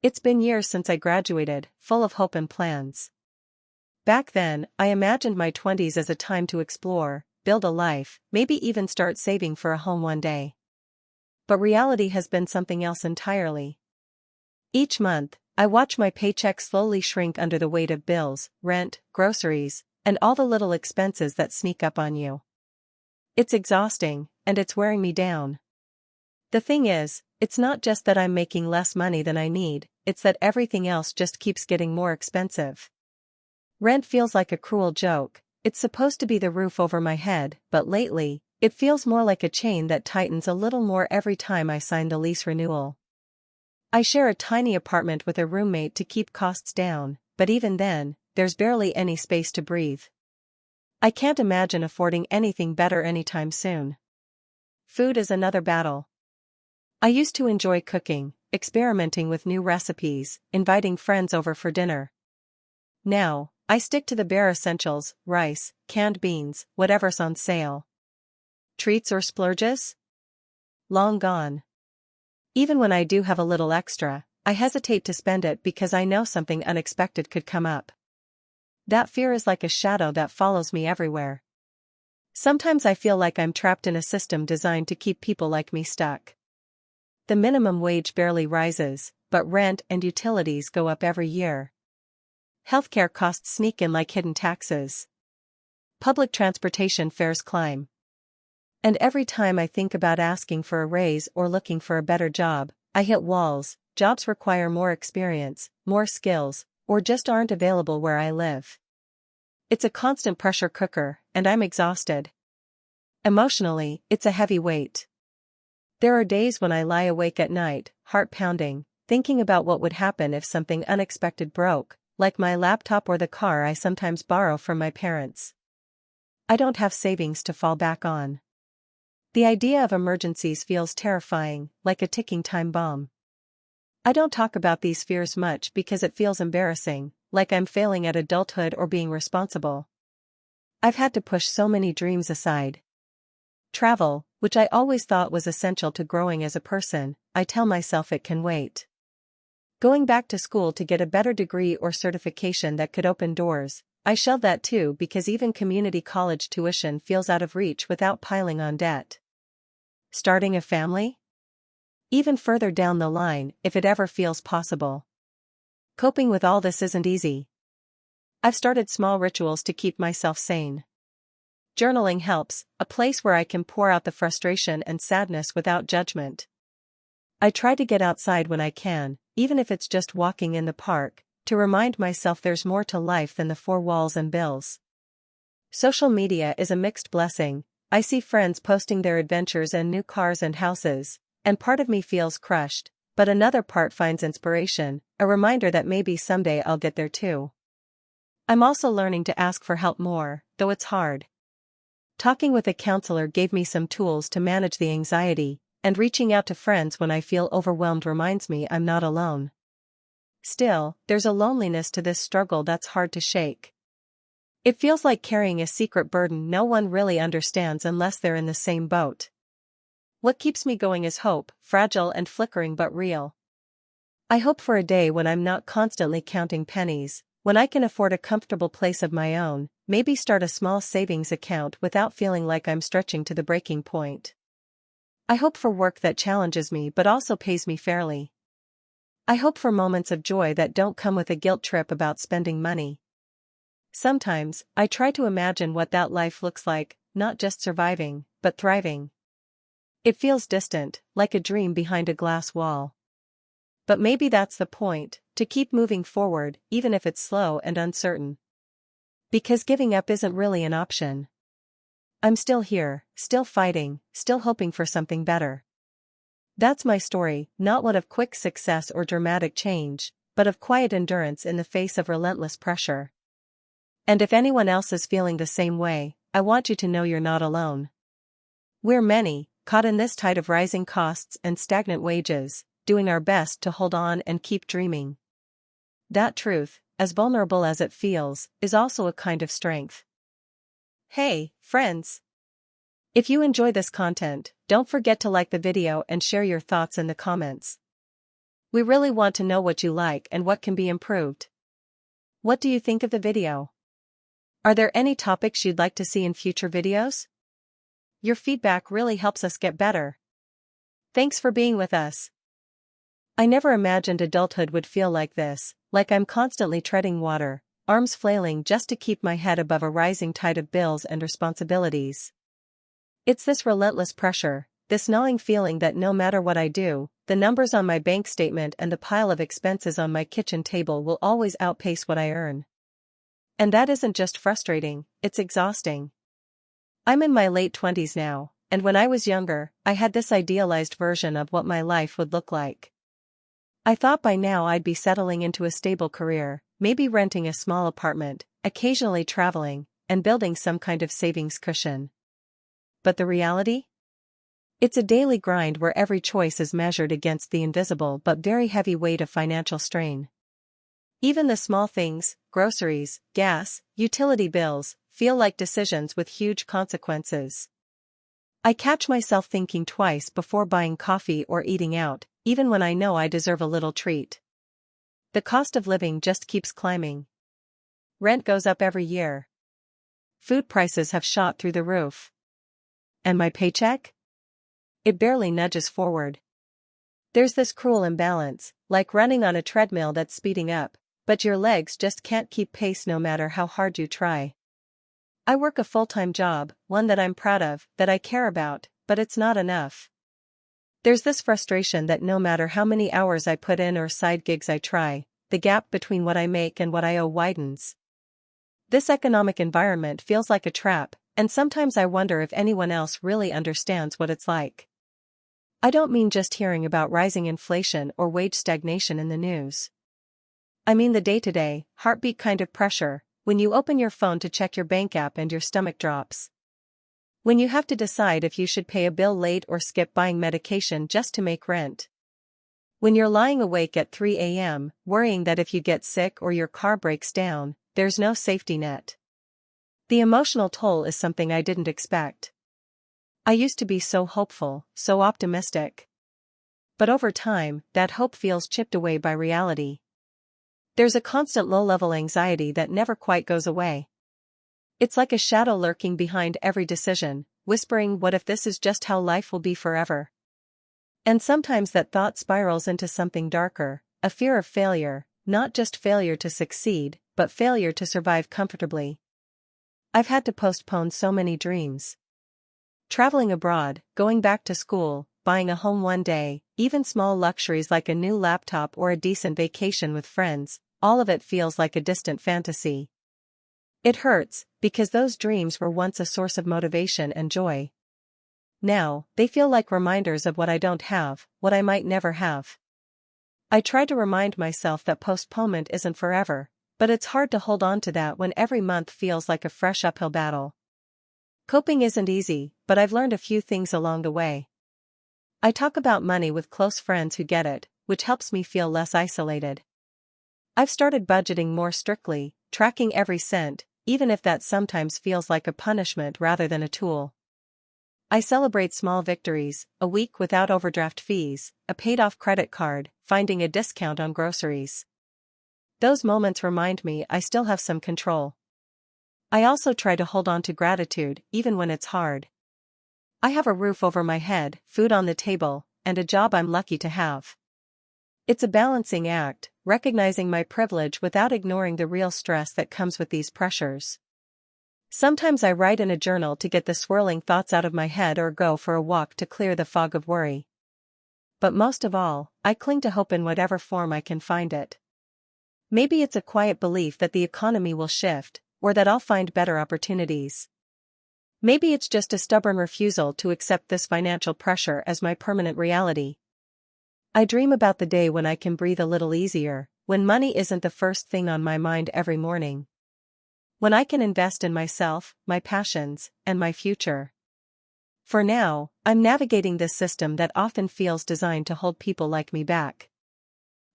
It's been years since I graduated, full of hope and plans. Back then, I imagined my 20s as a time to explore, build a life, maybe even start saving for a home one day. But reality has been something else entirely. Each month, I watch my paycheck slowly shrink under the weight of bills, rent, groceries, and all the little expenses that sneak up on you. It's exhausting, and it's wearing me down. The thing is, it's not just that I'm making less money than I need, it's that everything else just keeps getting more expensive. Rent feels like a cruel joke. It's supposed to be the roof over my head, but lately, it feels more like a chain that tightens a little more every time I sign the lease renewal. I share a tiny apartment with a roommate to keep costs down, but even then, there's barely any space to breathe. I can't imagine affording anything better anytime soon. Food is another battle. I used to enjoy cooking, experimenting with new recipes, inviting friends over for dinner. Now, I stick to the bare essentials: rice, canned beans, whatever's on sale. Treats or splurges? Long gone. Even when I do have a little extra, I hesitate to spend it because I know something unexpected could come up. That fear is like a shadow that follows me everywhere. Sometimes I feel like I'm trapped in a system designed to keep people like me stuck. The minimum wage barely rises, but rent and utilities go up every year. Healthcare costs sneak in like hidden taxes. Public transportation fares climb. And every time I think about asking for a raise or looking for a better job, I hit walls. Jobs require more experience, more skills, or just aren't available where I live. It's a constant pressure cooker, and I'm exhausted. Emotionally, it's a heavy weight. There are days when I lie awake at night, heart pounding, thinking about what would happen if something unexpected broke, like my laptop or the car I sometimes borrow from my parents. I don't have savings to fall back on. The idea of emergencies feels terrifying, like a ticking time bomb. I don't talk about these fears much because it feels embarrassing, like I'm failing at adulthood or being responsible. I've had to push so many dreams aside. Travel, which I always thought was essential to growing as a person, I tell myself it can wait. Going back to school to get a better degree or certification that could open doors, I shelved that too because even community college tuition feels out of reach without piling on debt. Starting a family? Even further down the line, if it ever feels possible. Coping with all this isn't easy. I've started small rituals to keep myself sane. Journaling helps, a place where I can pour out the frustration and sadness without judgment. I try to get outside when I can, even if it's just walking in the park, to remind myself there's more to life than the four walls and bills. Social media is a mixed blessing. I see friends posting their adventures and new cars and houses, and part of me feels crushed, but another part finds inspiration, a reminder that maybe someday I'll get there too. I'm also learning to ask for help more, though it's hard. Talking with a counselor gave me some tools to manage the anxiety, and reaching out to friends when I feel overwhelmed reminds me I'm not alone. Still, there's a loneliness to this struggle that's hard to shake. It feels like carrying a secret burden no one really understands unless they're in the same boat. What keeps me going is hope, fragile and flickering but real. I hope for a day when I'm not constantly counting pennies, when I can afford a comfortable place of my own, maybe start a small savings account without feeling like I'm stretching to the breaking point. I hope for work that challenges me but also pays me fairly. I hope for moments of joy that don't come with a guilt trip about spending money. Sometimes, I try to imagine what that life looks like, not just surviving, but thriving. It feels distant, like a dream behind a glass wall. But maybe that's the point, to keep moving forward, even if it's slow and uncertain. Because giving up isn't really an option. I'm still here, still fighting, still hoping for something better. That's my story, not one of quick success or dramatic change, but of quiet endurance in the face of relentless pressure. And if anyone else is feeling the same way, I want you to know you're not alone. We're many, caught in this tide of rising costs and stagnant wages, doing our best to hold on and keep dreaming. That truth, as vulnerable as it feels, is also a kind of strength. Hey, friends! If you enjoy this content, don't forget to like the video and share your thoughts in the comments. We really want to know what you like and what can be improved. What do you think of the video? Are there any topics you'd like to see in future videos? Your feedback really helps us get better. Thanks for being with us. I never imagined adulthood would feel like this, like I'm constantly treading water, arms flailing just to keep my head above a rising tide of bills and responsibilities. It's this relentless pressure, this gnawing feeling that no matter what I do, the numbers on my bank statement and the pile of expenses on my kitchen table will always outpace what I earn. And that isn't just frustrating, it's exhausting. I'm in my late 20s now, and when I was younger, I had this idealized version of what my life would look like. I thought by now I'd be settling into a stable career, maybe renting a small apartment, occasionally traveling, and building some kind of savings cushion. But the reality? It's a daily grind where every choice is measured against the invisible but very heavy weight of financial strain. Even the small things, groceries, gas, utility bills, feel like decisions with huge consequences. I catch myself thinking twice before buying coffee or eating out, even when I know I deserve a little treat. The cost of living just keeps climbing. Rent goes up every year. Food prices have shot through the roof. And my paycheck? It barely nudges forward. There's this cruel imbalance, like running on a treadmill that's speeding up, but your legs just can't keep pace no matter how hard you try. I work a full-time job, one that I'm proud of, that I care about, but it's not enough. There's this frustration that no matter how many hours I put in or side gigs I try, the gap between what I make and what I owe widens. This economic environment feels like a trap, and sometimes I wonder if anyone else really understands what it's like. I don't mean just hearing about rising inflation or wage stagnation in the news. I mean the day-to-day, heartbeat kind of pressure, when you open your phone to check your bank app and your stomach drops. When you have to decide if you should pay a bill late or skip buying medication just to make rent. When you're lying awake at 3 a.m., worrying that if you get sick or your car breaks down, there's no safety net. The emotional toll is something I didn't expect. I used to be so hopeful, so optimistic. But over time, that hope feels chipped away by reality. There's a constant low-level anxiety that never quite goes away. It's like a shadow lurking behind every decision, whispering, what if this is just how life will be forever? And sometimes that thought spirals into something darker, a fear of failure, not just failure to succeed, but failure to survive comfortably. I've had to postpone so many dreams. Traveling abroad, going back to school, buying a home one day, even small luxuries like a new laptop or a decent vacation with friends, all of it feels like a distant fantasy. It hurts, because those dreams were once a source of motivation and joy. Now, they feel like reminders of what I don't have, what I might never have. I try to remind myself that postponement isn't forever, but it's hard to hold on to that when every month feels like a fresh uphill battle. Coping isn't easy, but I've learned a few things along the way. I talk about money with close friends who get it, which helps me feel less isolated. I've started budgeting more strictly, tracking every cent, even if that sometimes feels like a punishment rather than a tool. I celebrate small victories, a week without overdraft fees, a paid-off credit card, finding a discount on groceries. Those moments remind me I still have some control. I also try to hold on to gratitude, even when it's hard. I have a roof over my head, food on the table, and a job I'm lucky to have. It's a balancing act, recognizing my privilege without ignoring the real stress that comes with these pressures. Sometimes I write in a journal to get the swirling thoughts out of my head or go for a walk to clear the fog of worry. But most of all, I cling to hope in whatever form I can find it. Maybe it's a quiet belief that the economy will shift, or that I'll find better opportunities. Maybe it's just a stubborn refusal to accept this financial pressure as my permanent reality. I dream about the day when I can breathe a little easier, when money isn't the first thing on my mind every morning. When I can invest in myself, my passions, and my future. For now, I'm navigating this system that often feels designed to hold people like me back.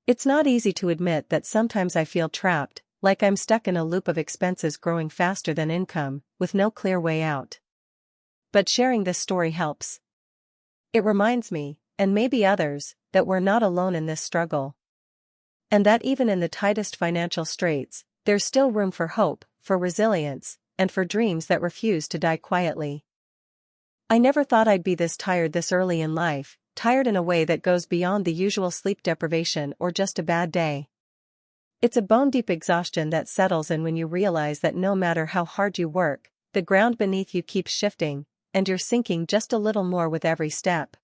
It's not easy to admit that sometimes I feel trapped, like I'm stuck in a loop of expenses growing faster than income, with no clear way out. But sharing this story helps. It reminds me, and maybe others, that we're not alone in this struggle. And that even in the tightest financial straits, there's still room for hope, for resilience, and for dreams that refuse to die quietly. I never thought I'd be this tired this early in life, tired in a way that goes beyond the usual sleep deprivation or just a bad day. It's a bone-deep exhaustion that settles in when you realize that no matter how hard you work, the ground beneath you keeps shifting, and you're sinking just a little more with every step.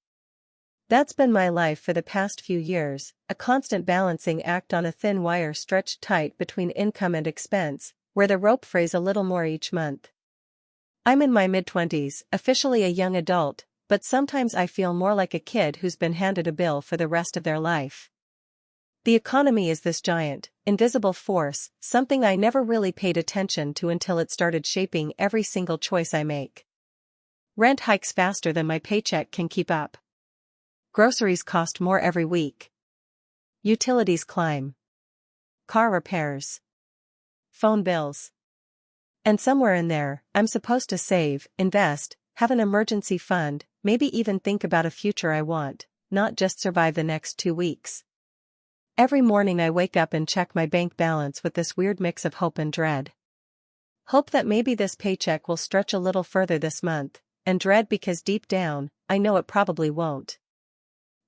That's been my life for the past few years, a constant balancing act on a thin wire stretched tight between income and expense, where the rope frays a little more each month. I'm in my mid-20s, officially a young adult, but sometimes I feel more like a kid who's been handed a bill for the rest of their life. The economy is this giant, invisible force, something I never really paid attention to until it started shaping every single choice I make. Rent hikes faster than my paycheck can keep up. Groceries cost more every week. Utilities climb. Car repairs. Phone bills. And somewhere in there, I'm supposed to save, invest, have an emergency fund, maybe even think about a future I want, not just survive the next 2 weeks. Every morning I wake up and check my bank balance with this weird mix of hope and dread. Hope that maybe this paycheck will stretch a little further this month, and dread because deep down, I know it probably won't.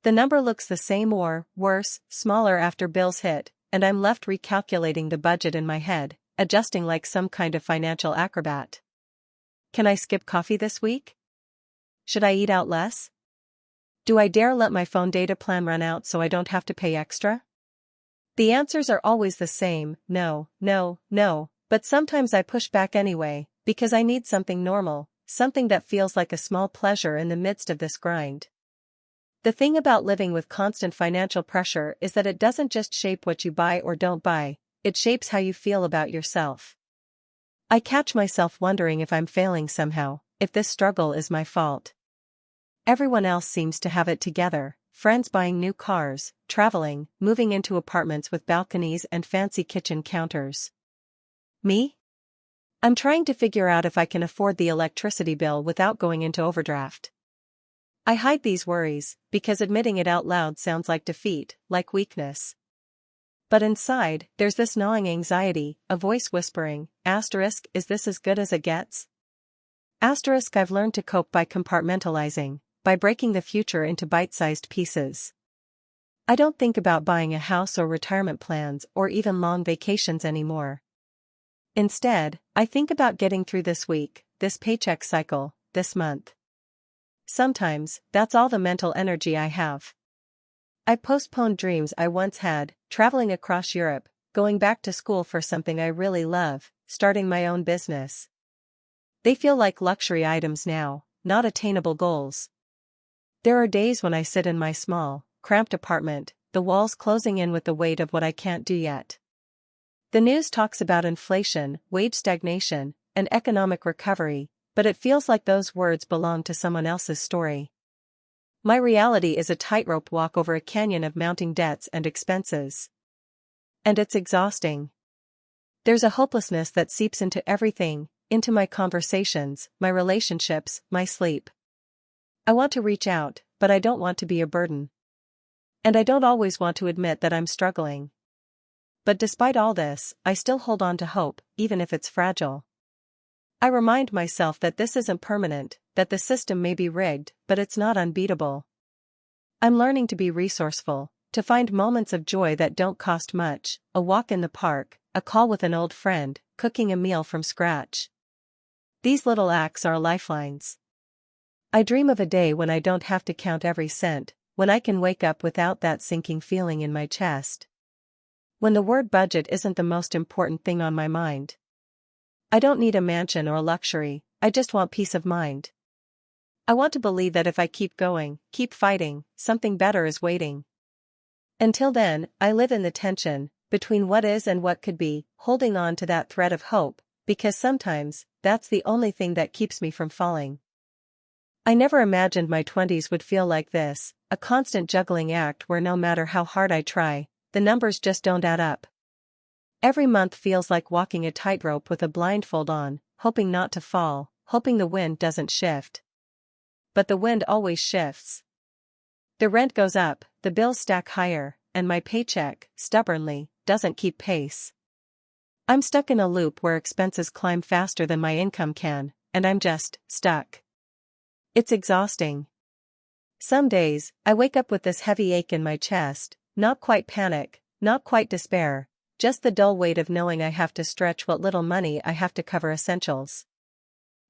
The number looks the same or, worse, smaller after bills hit, and I'm left recalculating the budget in my head, adjusting like some kind of financial acrobat. Can I skip coffee this week? Should I eat out less? Do I dare let my phone data plan run out so I don't have to pay extra? The answers are always the same, no, no, no, but sometimes I push back anyway, because I need something normal, something that feels like a small pleasure in the midst of this grind. The thing about living with constant financial pressure is that it doesn't just shape what you buy or don't buy, it shapes how you feel about yourself. I catch myself wondering if I'm failing somehow, if this struggle is my fault. Everyone else seems to have it together. Friends buying new cars, traveling, moving into apartments with balconies and fancy kitchen counters. Me? I'm trying to figure out if I can afford the electricity bill without going into overdraft. I hide these worries, because admitting it out loud sounds like defeat, like weakness. But inside, there's this gnawing anxiety, a voice whispering, asterisk, is this as good as it gets? Asterisk, I've learned to cope by compartmentalizing, by breaking the future into bite-sized pieces. I don't think about buying a house or retirement plans or even long vacations anymore. Instead, I think about getting through this week, this paycheck cycle, this month. Sometimes, that's all the mental energy I have. I postponed dreams I once had, traveling across Europe, going back to school for something I really love, starting my own business. They feel like luxury items now, not attainable goals. There are days when I sit in my small, cramped apartment, the walls closing in with the weight of what I can't do yet. The news talks about inflation, wage stagnation, and economic recovery, but it feels like those words belong to someone else's story. My reality is a tightrope walk over a canyon of mounting debts and expenses. And it's exhausting. There's a hopelessness that seeps into everything, into my conversations, my relationships, my sleep. I want to reach out, but I don't want to be a burden. And I don't always want to admit that I'm struggling. But despite all this, I still hold on to hope, even if it's fragile. I remind myself that this isn't permanent, that the system may be rigged, but it's not unbeatable. I'm learning to be resourceful, to find moments of joy that don't cost much, a walk in the park, a call with an old friend, cooking a meal from scratch. These little acts are lifelines. I dream of a day when I don't have to count every cent, when I can wake up without that sinking feeling in my chest. When the word budget isn't the most important thing on my mind. I don't need a mansion or luxury, I just want peace of mind. I want to believe that if I keep going, keep fighting, something better is waiting. Until then, I live in the tension, between what is and what could be, holding on to that thread of hope, because sometimes, that's the only thing that keeps me from falling. I never imagined my 20s would feel like this, a constant juggling act where no matter how hard I try, the numbers just don't add up. Every month feels like walking a tightrope with a blindfold on, hoping not to fall, hoping the wind doesn't shift. But the wind always shifts. The rent goes up, the bills stack higher, and my paycheck, stubbornly, doesn't keep pace. I'm stuck in a loop where expenses climb faster than my income can, and I'm just stuck. It's exhausting. Some days, I wake up with this heavy ache in my chest, not quite panic, not quite despair, just the dull weight of knowing I have to stretch what little money I have to cover essentials.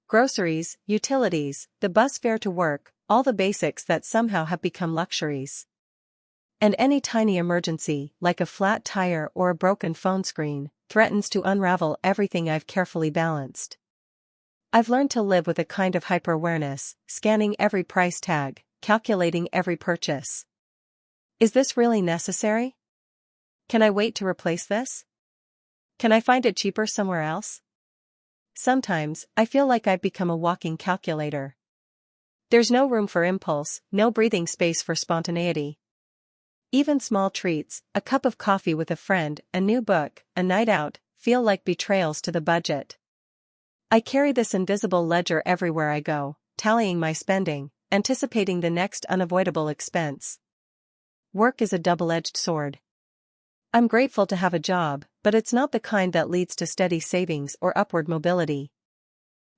Groceries, utilities, the bus fare to work, all the basics that somehow have become luxuries. And any tiny emergency, like a flat tire or a broken phone screen, threatens to unravel everything I've carefully balanced. I've learned to live with a kind of hyper-awareness, scanning every price tag, calculating every purchase. Is this really necessary? Can I wait to replace this? Can I find it cheaper somewhere else? Sometimes, I feel like I've become a walking calculator. There's no room for impulse, no breathing space for spontaneity. Even small treats, a cup of coffee with a friend, a new book, a night out, feel like betrayals to the budget. I carry this invisible ledger everywhere I go, tallying my spending, anticipating the next unavoidable expense. Work is a double-edged sword. I'm grateful to have a job, but it's not the kind that leads to steady savings or upward mobility.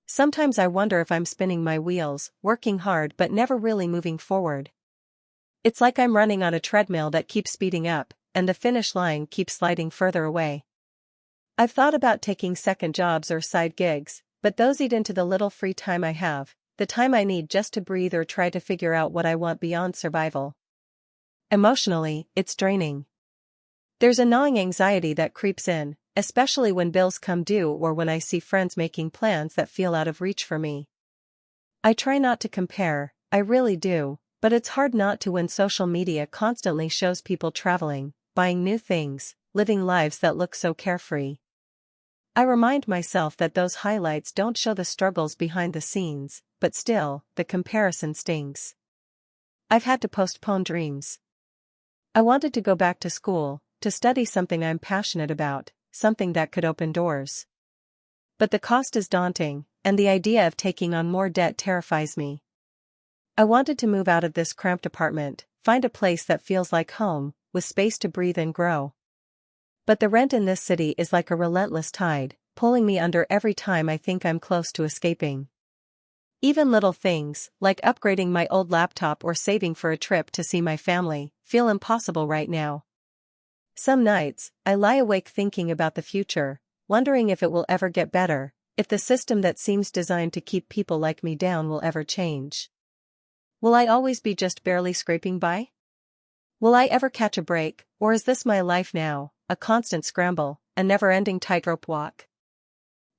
Sometimes I wonder if I'm spinning my wheels, working hard but never really moving forward. It's like I'm running on a treadmill that keeps speeding up, and the finish line keeps sliding further away. I've thought about taking second jobs or side gigs, but those eat into the little free time I have, the time I need just to breathe or try to figure out what I want beyond survival. Emotionally, it's draining. There's a gnawing anxiety that creeps in, especially when bills come due or when I see friends making plans that feel out of reach for me. I try not to compare, I really do, but it's hard not to when social media constantly shows people traveling, buying new things, living lives that look so carefree. I remind myself that those highlights don't show the struggles behind the scenes, but still, the comparison stings. I've had to postpone dreams. I wanted to go back to school, to study something I'm passionate about, something that could open doors. But the cost is daunting, and the idea of taking on more debt terrifies me. I wanted to move out of this cramped apartment, find a place that feels like home, with space to breathe and grow. But the rent in this city is like a relentless tide, pulling me under every time I think I'm close to escaping. Even little things, like upgrading my old laptop or saving for a trip to see my family, feel impossible right now. Some nights, I lie awake thinking about the future, wondering if it will ever get better, if the system that seems designed to keep people like me down will ever change. Will I always be just barely scraping by? Will I ever catch a break, or is this my life now, a constant scramble, a never-ending tightrope walk?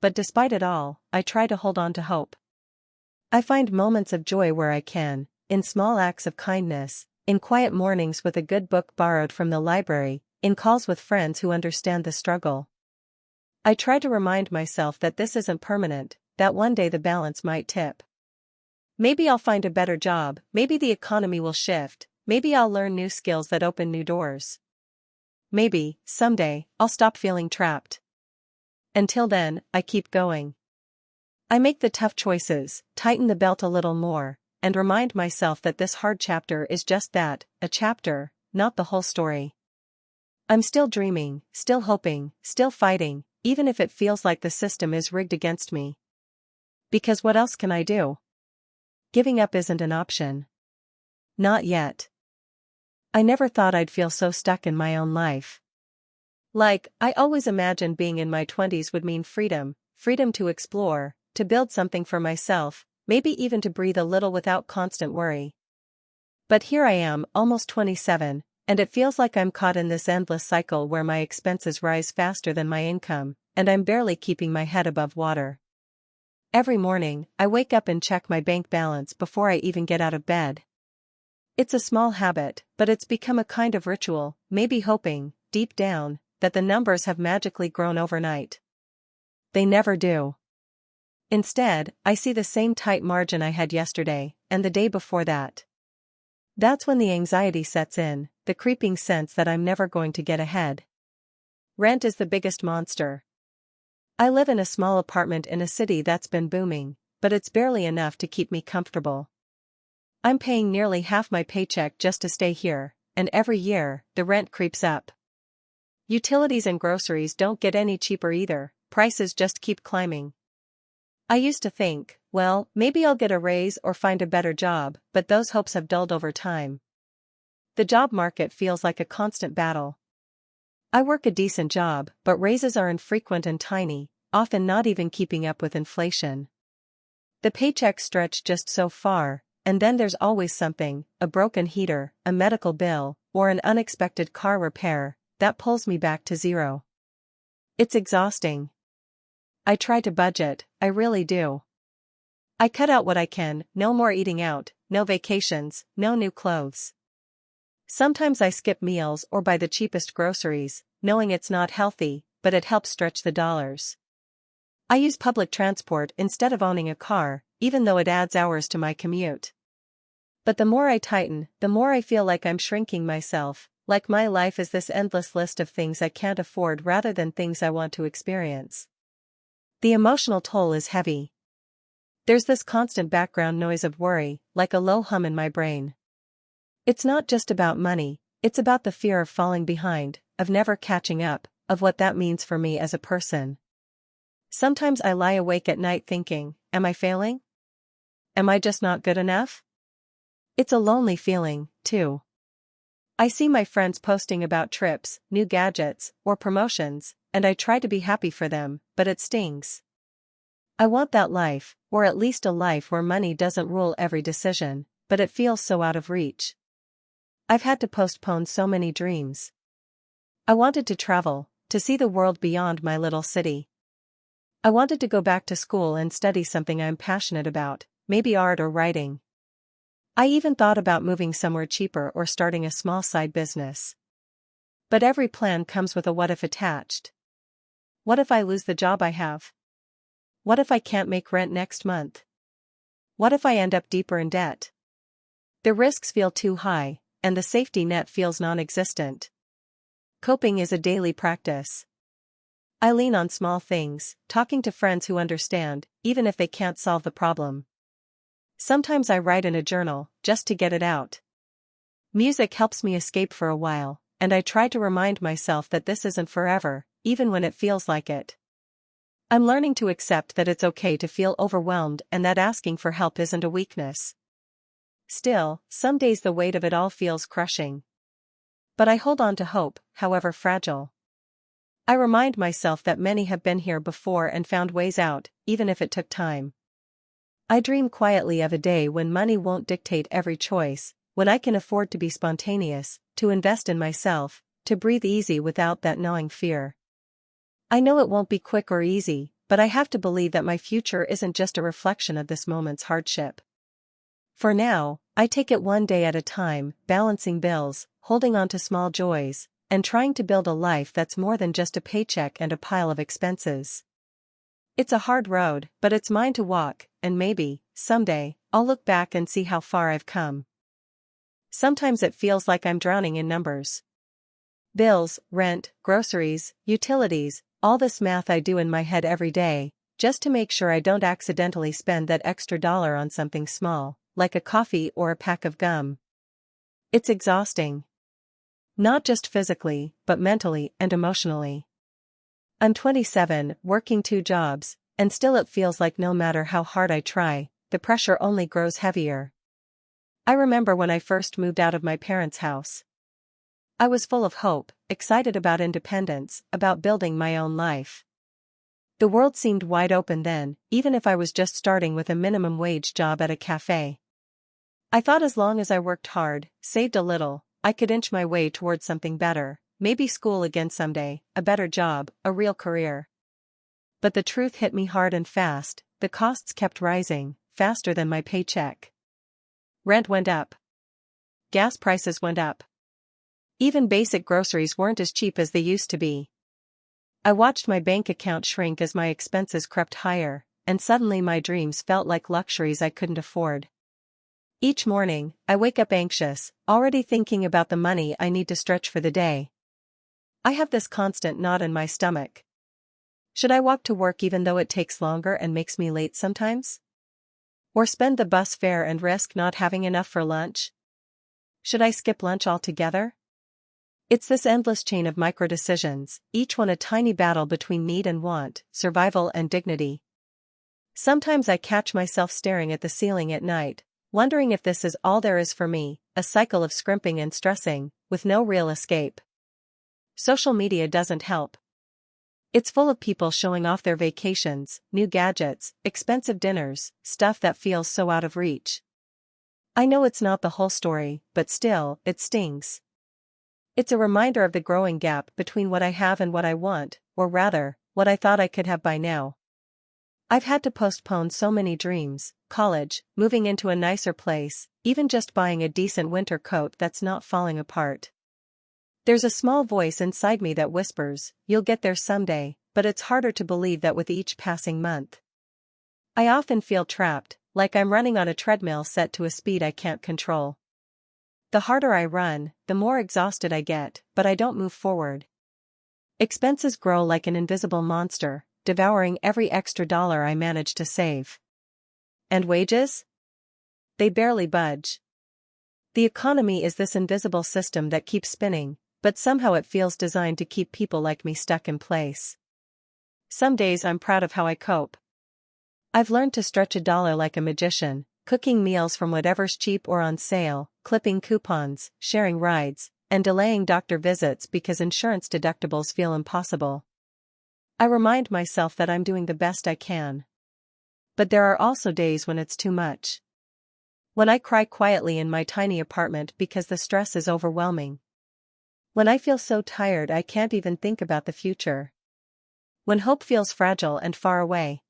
But despite it all, I try to hold on to hope. I find moments of joy where I can, in small acts of kindness, in quiet mornings with a good book borrowed from the library, in calls with friends who understand the struggle. I try to remind myself that this isn't permanent, that one day the balance might tip. Maybe I'll find a better job, maybe the economy will shift, maybe I'll learn new skills that open new doors. Maybe, someday, I'll stop feeling trapped. Until then, I keep going. I make the tough choices, tighten the belt a little more, and remind myself that this hard chapter is just that, a chapter, not the whole story. I'm still dreaming, still hoping, still fighting, even if it feels like the system is rigged against me. Because what else can I do? Giving up isn't an option. Not yet. I never thought I'd feel so stuck in my own life. Like, I always imagined being in my 20s would mean freedom, freedom to explore, to build something for myself, maybe even to breathe a little without constant worry. But here I am, almost 27, and it feels like I'm caught in this endless cycle where my expenses rise faster than my income, and I'm barely keeping my head above water. Every morning, I wake up and check my bank balance before I even get out of bed. It's a small habit, but it's become a kind of ritual, maybe hoping, deep down, that the numbers have magically grown overnight. They never do. Instead, I see the same tight margin I had yesterday, and the day before that. That's when the anxiety sets in, the creeping sense that I'm never going to get ahead. Rent is the biggest monster. I live in a small apartment in a city that's been booming, but it's barely enough to keep me comfortable. I'm paying nearly half my paycheck just to stay here, and every year, the rent creeps up. Utilities and groceries don't get any cheaper either, prices just keep climbing. I used to think, well, maybe I'll get a raise or find a better job, but those hopes have dulled over time. The job market feels like a constant battle. I work a decent job, but raises are infrequent and tiny, often not even keeping up with inflation. The paychecks stretch just so far, and then there's always something, a broken heater, a medical bill, or an unexpected car repair, that pulls me back to zero. It's exhausting. I try to budget, I really do. I cut out what I can, no more eating out, no vacations, no new clothes. Sometimes I skip meals or buy the cheapest groceries, knowing it's not healthy, but it helps stretch the dollars. I use public transport instead of owning a car, even though it adds hours to my commute. But the more I tighten, the more I feel like I'm shrinking myself, like my life is this endless list of things I can't afford rather than things I want to experience. The emotional toll is heavy. There's this constant background noise of worry, like a low hum in my brain. It's not just about money, it's about the fear of falling behind, of never catching up, of what that means for me as a person. Sometimes I lie awake at night thinking, am I failing? Am I just not good enough? It's a lonely feeling, too. I see my friends posting about trips, new gadgets, or promotions, and I try to be happy for them, but it stings. I want that life, or at least a life where money doesn't rule every decision, but it feels so out of reach. I've had to postpone so many dreams. I wanted to travel, to see the world beyond my little city. I wanted to go back to school and study something I'm passionate about, maybe art or writing. I even thought about moving somewhere cheaper or starting a small side business. But every plan comes with a what if attached. What if I lose the job I have? What if I can't make rent next month? What if I end up deeper in debt? The risks feel too high, and the safety net feels non-existent. Coping is a daily practice. I lean on small things, talking to friends who understand, even if they can't solve the problem. Sometimes I write in a journal, just to get it out. Music helps me escape for a while, and I try to remind myself that this isn't forever, even when it feels like it. I'm learning to accept that it's okay to feel overwhelmed and that asking for help isn't a weakness. Still, some days the weight of it all feels crushing. But I hold on to hope, however fragile. I remind myself that many have been here before and found ways out, even if it took time. I dream quietly of a day when money won't dictate every choice, when I can afford to be spontaneous, to invest in myself, to breathe easy without that gnawing fear. I know it won't be quick or easy, but I have to believe that my future isn't just a reflection of this moment's hardship. For now, I take it one day at a time, balancing bills, holding on to small joys, and trying to build a life that's more than just a paycheck and a pile of expenses. It's a hard road, but it's mine to walk, and maybe, someday, I'll look back and see how far I've come. Sometimes it feels like I'm drowning in numbers. Bills, rent, groceries, utilities, all this math I do in my head every day, just to make sure I don't accidentally spend that extra dollar on something small, like a coffee or a pack of gum. It's exhausting. Not just physically, but mentally and emotionally. I'm 27, working 2 jobs, and still it feels like no matter how hard I try, the pressure only grows heavier. I remember when I first moved out of my parents' house. I was full of hope, excited about independence, about building my own life. The world seemed wide open then, even if I was just starting with a minimum wage job at a cafe. I thought as long as I worked hard, saved a little, I could inch my way towards something better, maybe school again someday, a better job, a real career. But the truth hit me hard and fast, the costs kept rising, faster than my paycheck. Rent went up. Gas prices went up. Even basic groceries weren't as cheap as they used to be. I watched my bank account shrink as my expenses crept higher, and suddenly my dreams felt like luxuries I couldn't afford. Each morning, I wake up anxious, already thinking about the money I need to stretch for the day. I have this constant knot in my stomach. Should I walk to work even though it takes longer and makes me late sometimes? Or spend the bus fare and risk not having enough for lunch? Should I skip lunch altogether? It's this endless chain of micro-decisions, each one a tiny battle between need and want, survival and dignity. Sometimes I catch myself staring at the ceiling at night, wondering if this is all there is for me, a cycle of scrimping and stressing, with no real escape. Social media doesn't help. It's full of people showing off their vacations, new gadgets, expensive dinners, stuff that feels so out of reach. I know it's not the whole story, but still, it stings. It's a reminder of the growing gap between what I have and what I want, or rather, what I thought I could have by now. I've had to postpone so many dreams, college, moving into a nicer place, even just buying a decent winter coat that's not falling apart. There's a small voice inside me that whispers, "You'll get there someday," but it's harder to believe that with each passing month. I often feel trapped, like I'm running on a treadmill set to a speed I can't control. The harder I run, the more exhausted I get, but I don't move forward. Expenses grow like an invisible monster, devouring every extra dollar I manage to save. And wages? They barely budge. The economy is this invisible system that keeps spinning, but somehow it feels designed to keep people like me stuck in place. Some days I'm proud of how I cope. I've learned to stretch a dollar like a magician, cooking meals from whatever's cheap or on sale, clipping coupons, sharing rides, and delaying doctor visits because insurance deductibles feel impossible. I remind myself that I'm doing the best I can. But there are also days when it's too much. When I cry quietly in my tiny apartment because the stress is overwhelming. When I feel so tired I can't even think about the future. When hope feels fragile and far away.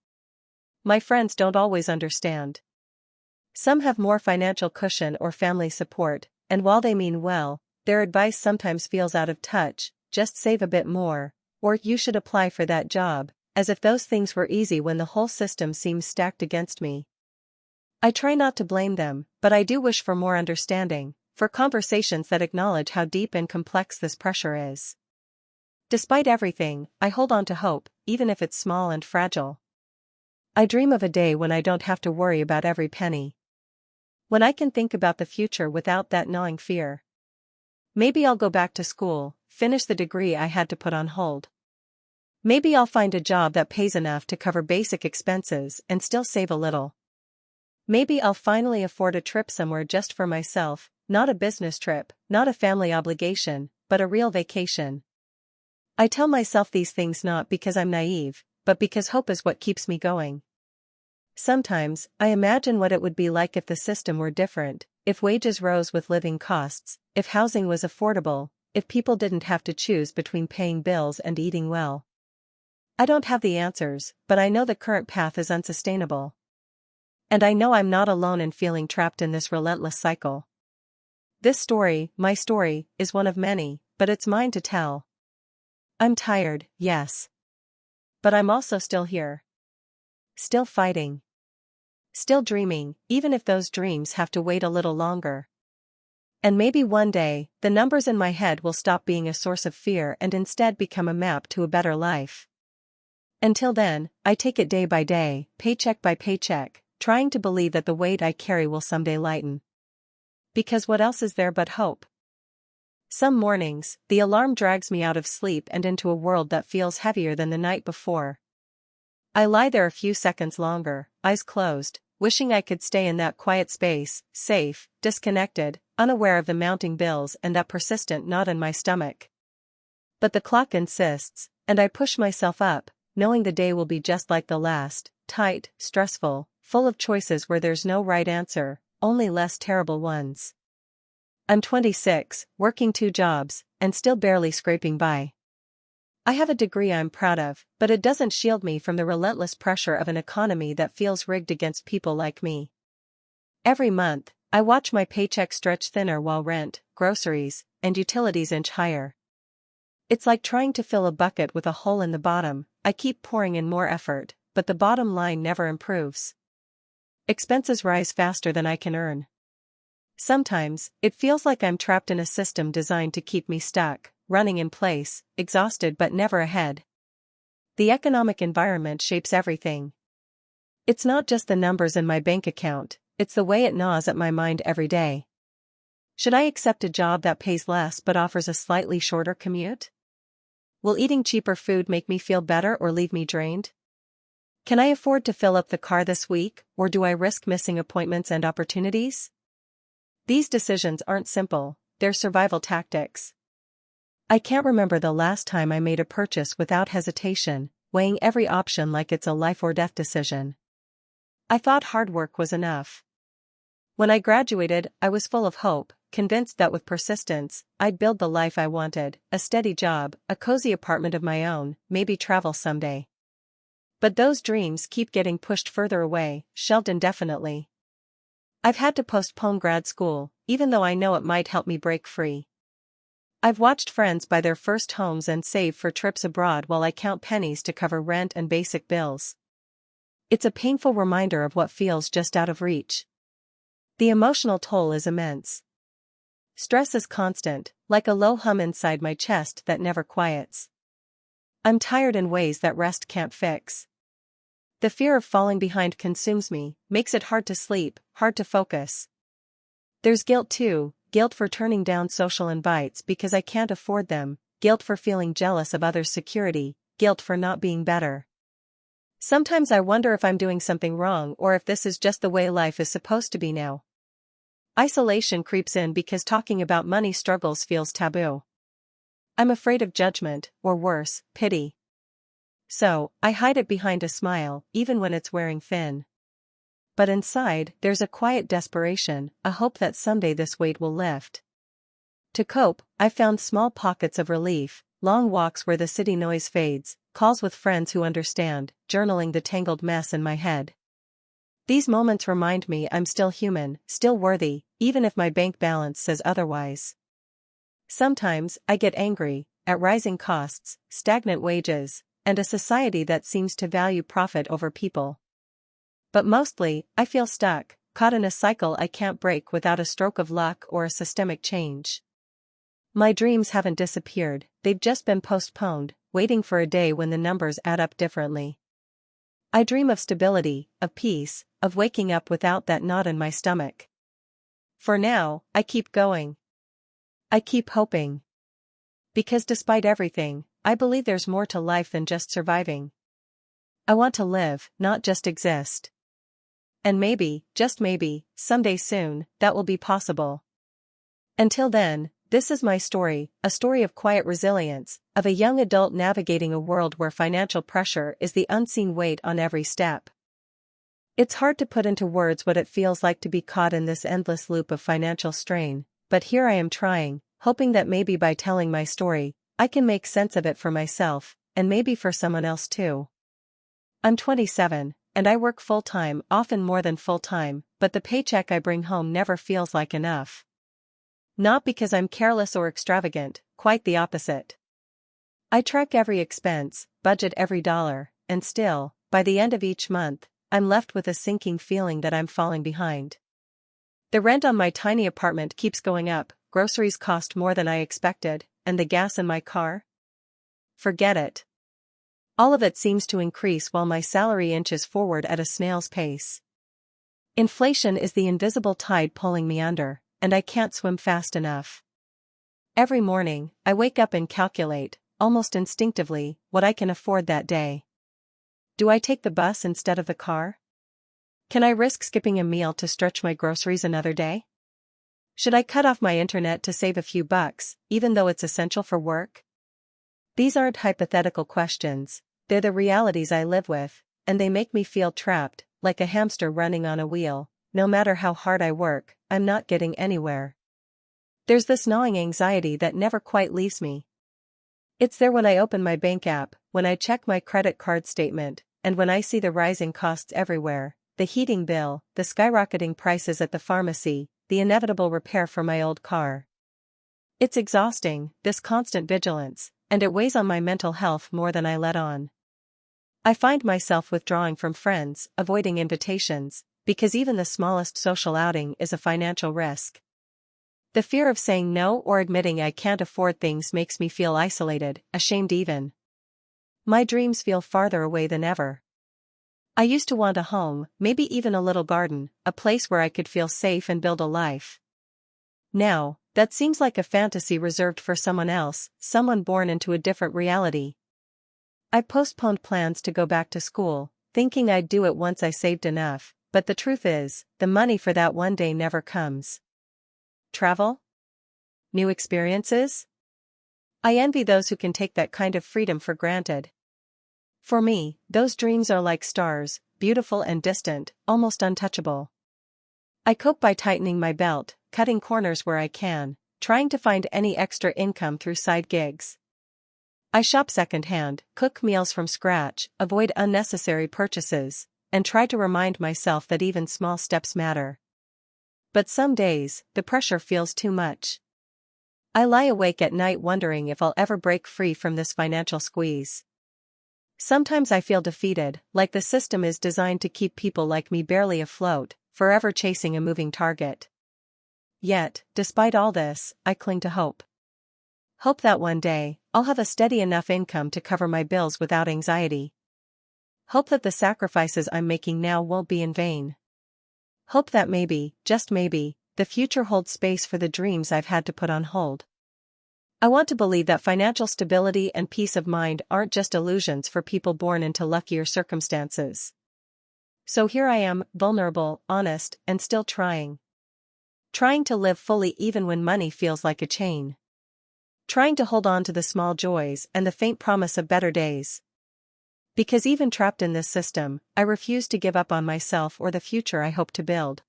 My friends don't always understand. Some have more financial cushion or family support, and while they mean well, their advice sometimes feels out of touch, just save a bit more, or you should apply for that job, as if those things were easy when the whole system seems stacked against me. I try not to blame them, but I do wish for more understanding, for conversations that acknowledge how deep and complex this pressure is. Despite everything, I hold on to hope, even if it's small and fragile. I dream of a day when I don't have to worry about every penny. When I can think about the future without that gnawing fear. Maybe I'll go back to school, finish the degree I had to put on hold. Maybe I'll find a job that pays enough to cover basic expenses and still save a little. Maybe I'll finally afford a trip somewhere just for myself, not a business trip, not a family obligation, but a real vacation. I tell myself these things not because I'm naive, but because hope is what keeps me going. Sometimes, I imagine what it would be like if the system were different, if wages rose with living costs, if housing was affordable, if people didn't have to choose between paying bills and eating well. I don't have the answers, but I know the current path is unsustainable. And I know I'm not alone in feeling trapped in this relentless cycle. This story, my story, is one of many, but it's mine to tell. I'm tired, yes. But I'm also still here. Still fighting. Still dreaming, even if those dreams have to wait a little longer. And maybe one day, the numbers in my head will stop being a source of fear and instead become a map to a better life. Until then, I take it day by day, paycheck by paycheck, trying to believe that the weight I carry will someday lighten. Because what else is there but hope? Some mornings, the alarm drags me out of sleep and into a world that feels heavier than the night before. I lie there a few seconds longer, eyes closed, wishing I could stay in that quiet space, safe, disconnected, unaware of the mounting bills and that persistent knot in my stomach. But the clock insists, and I push myself up, knowing the day will be just like the last, tight, stressful, full of choices where there's no right answer, only less terrible ones. I'm 26, working 2 jobs, and still barely scraping by. I have a degree I'm proud of, but it doesn't shield me from the relentless pressure of an economy that feels rigged against people like me. Every month, I watch my paycheck stretch thinner while rent, groceries, and utilities inch higher. It's like trying to fill a bucket with a hole in the bottom. I keep pouring in more effort, but the bottom line never improves. Expenses rise faster than I can earn. Sometimes, it feels like I'm trapped in a system designed to keep me stuck, running in place, exhausted but never ahead. The economic environment shapes everything. It's not just the numbers in my bank account, it's the way it gnaws at my mind every day. Should I accept a job that pays less but offers a slightly shorter commute? Will eating cheaper food make me feel better or leave me drained? Can I afford to fill up the car this week, or do I risk missing appointments and opportunities? These decisions aren't simple, they're survival tactics. I can't remember the last time I made a purchase without hesitation, weighing every option like it's a life or death decision. I thought hard work was enough. When I graduated, I was full of hope, convinced that with persistence, I'd build the life I wanted, a steady job, a cozy apartment of my own, maybe travel someday. But those dreams keep getting pushed further away, shelved indefinitely. I've had to postpone grad school, even though I know it might help me break free. I've watched friends buy their first homes and save for trips abroad while I count pennies to cover rent and basic bills. It's a painful reminder of what feels just out of reach. The emotional toll is immense. Stress is constant, like a low hum inside my chest that never quiets. I'm tired in ways that rest can't fix. The fear of falling behind consumes me, makes it hard to sleep, hard to focus. There's guilt too, guilt for turning down social invites because I can't afford them, guilt for feeling jealous of others' security, guilt for not being better. Sometimes I wonder if I'm doing something wrong or if this is just the way life is supposed to be now. Isolation creeps in because talking about money struggles feels taboo. I'm afraid of judgment, or worse, pity. So, I hide it behind a smile, even when it's wearing thin. But inside, there's a quiet desperation, a hope that someday this weight will lift. To cope, I found small pockets of relief, long walks where the city noise fades, calls with friends who understand, journaling the tangled mess in my head. These moments remind me I'm still human, still worthy, even if my bank balance says otherwise. Sometimes, I get angry, at rising costs, stagnant wages, and a society that seems to value profit over people. But mostly, I feel stuck, caught in a cycle I can't break without a stroke of luck or a systemic change. My dreams haven't disappeared, they've just been postponed, waiting for a day when the numbers add up differently. I dream of stability, of peace, of waking up without that knot in my stomach. For now, I keep going. I keep hoping. Because despite everything, I believe there's more to life than just surviving. I want to live, not just exist. And maybe, just maybe, someday soon, that will be possible. Until then, this is my story, a story of quiet resilience, of a young adult navigating a world where financial pressure is the unseen weight on every step. It's hard to put into words what it feels like to be caught in this endless loop of financial strain, but here I am trying, hoping that maybe by telling my story, I can make sense of it for myself, and maybe for someone else too. I'm 27, and I work full-time, often more than full-time, but the paycheck I bring home never feels like enough. Not because I'm careless or extravagant, quite the opposite. I track every expense, budget every dollar, and still, by the end of each month, I'm left with a sinking feeling that I'm falling behind. The rent on my tiny apartment keeps going up, groceries cost more than I expected, and the gas in my car? Forget it. All of it seems to increase while my salary inches forward at a snail's pace. Inflation is the invisible tide pulling me under, and I can't swim fast enough. Every morning, I wake up and calculate, almost instinctively, what I can afford that day. Do I take the bus instead of the car? Can I risk skipping a meal to stretch my groceries another day? Should I cut off my internet to save a few bucks, even though it's essential for work? These aren't hypothetical questions, they're the realities I live with, and they make me feel trapped, like a hamster running on a wheel. No matter how hard I work, I'm not getting anywhere. There's this gnawing anxiety that never quite leaves me. It's there when I open my bank app, when I check my credit card statement, and when I see the rising costs everywhere, the heating bill, the skyrocketing prices at the pharmacy, the inevitable repair for my old car. It's exhausting, this constant vigilance, and it weighs on my mental health more than I let on. I find myself withdrawing from friends, avoiding invitations, because even the smallest social outing is a financial risk. The fear of saying no or admitting I can't afford things makes me feel isolated, ashamed even. My dreams feel farther away than ever. I used to want a home, maybe even a little garden, a place where I could feel safe and build a life. Now, that seems like a fantasy reserved for someone else, someone born into a different reality. I postponed plans to go back to school, thinking I'd do it once I saved enough, but the truth is, the money for that one day never comes. Travel? New experiences? I envy those who can take that kind of freedom for granted. For me, those dreams are like stars, beautiful and distant, almost untouchable. I cope by tightening my belt, cutting corners where I can, trying to find any extra income through side gigs. I shop secondhand, cook meals from scratch, avoid unnecessary purchases, and try to remind myself that even small steps matter. But some days, the pressure feels too much. I lie awake at night wondering if I'll ever break free from this financial squeeze. Sometimes I feel defeated, like the system is designed to keep people like me barely afloat, forever chasing a moving target. Yet, despite all this, I cling to hope. Hope that one day, I'll have a steady enough income to cover my bills without anxiety. Hope that the sacrifices I'm making now won't be in vain. Hope that maybe, just maybe, the future holds space for the dreams I've had to put on hold. I want to believe that financial stability and peace of mind aren't just illusions for people born into luckier circumstances. So here I am, vulnerable, honest, and still trying. Trying to live fully even when money feels like a chain. Trying to hold on to the small joys and the faint promise of better days. Because even trapped in this system, I refuse to give up on myself or the future I hope to build.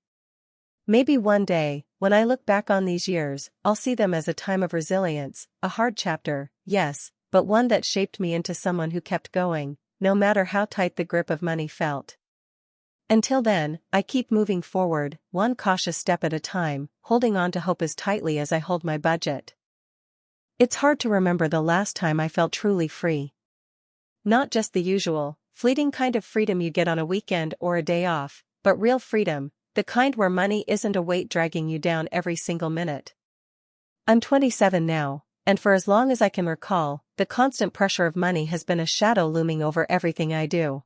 Maybe one day, when I look back on these years, I'll see them as a time of resilience, a hard chapter, yes, but one that shaped me into someone who kept going, no matter how tight the grip of money felt. Until then, I keep moving forward, one cautious step at a time, holding on to hope as tightly as I hold my budget. It's hard to remember the last time I felt truly free. Not just the usual, fleeting kind of freedom you get on a weekend or a day off, but real freedom, the kind where money isn't a weight dragging you down every single minute. I'm 27 now, and for as long as I can recall, the constant pressure of money has been a shadow looming over everything I do.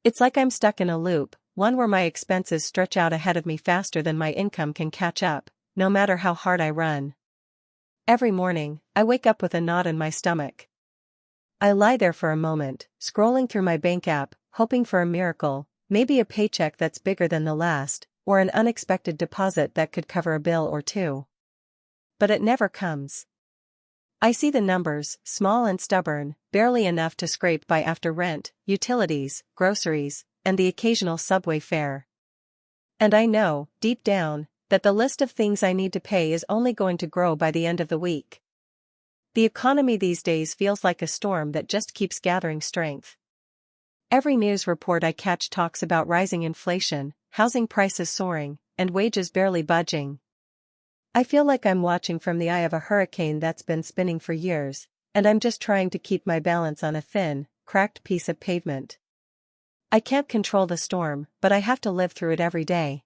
It's like I'm stuck in a loop, one where my expenses stretch out ahead of me faster than my income can catch up, no matter how hard I run. Every morning, I wake up with a knot in my stomach. I lie there for a moment, scrolling through my bank app, hoping for a miracle, maybe a paycheck that's bigger than the last, or an unexpected deposit that could cover a bill or two. But it never comes. I see the numbers, small and stubborn, barely enough to scrape by after rent, utilities, groceries, and the occasional subway fare. And I know, deep down, that the list of things I need to pay is only going to grow by the end of the week. The economy these days feels like a storm that just keeps gathering strength. Every news report I catch talks about rising inflation, housing prices soaring, and wages barely budging. I feel like I'm watching from the eye of a hurricane that's been spinning for years, and I'm just trying to keep my balance on a thin, cracked piece of pavement. I can't control the storm, but I have to live through it every day.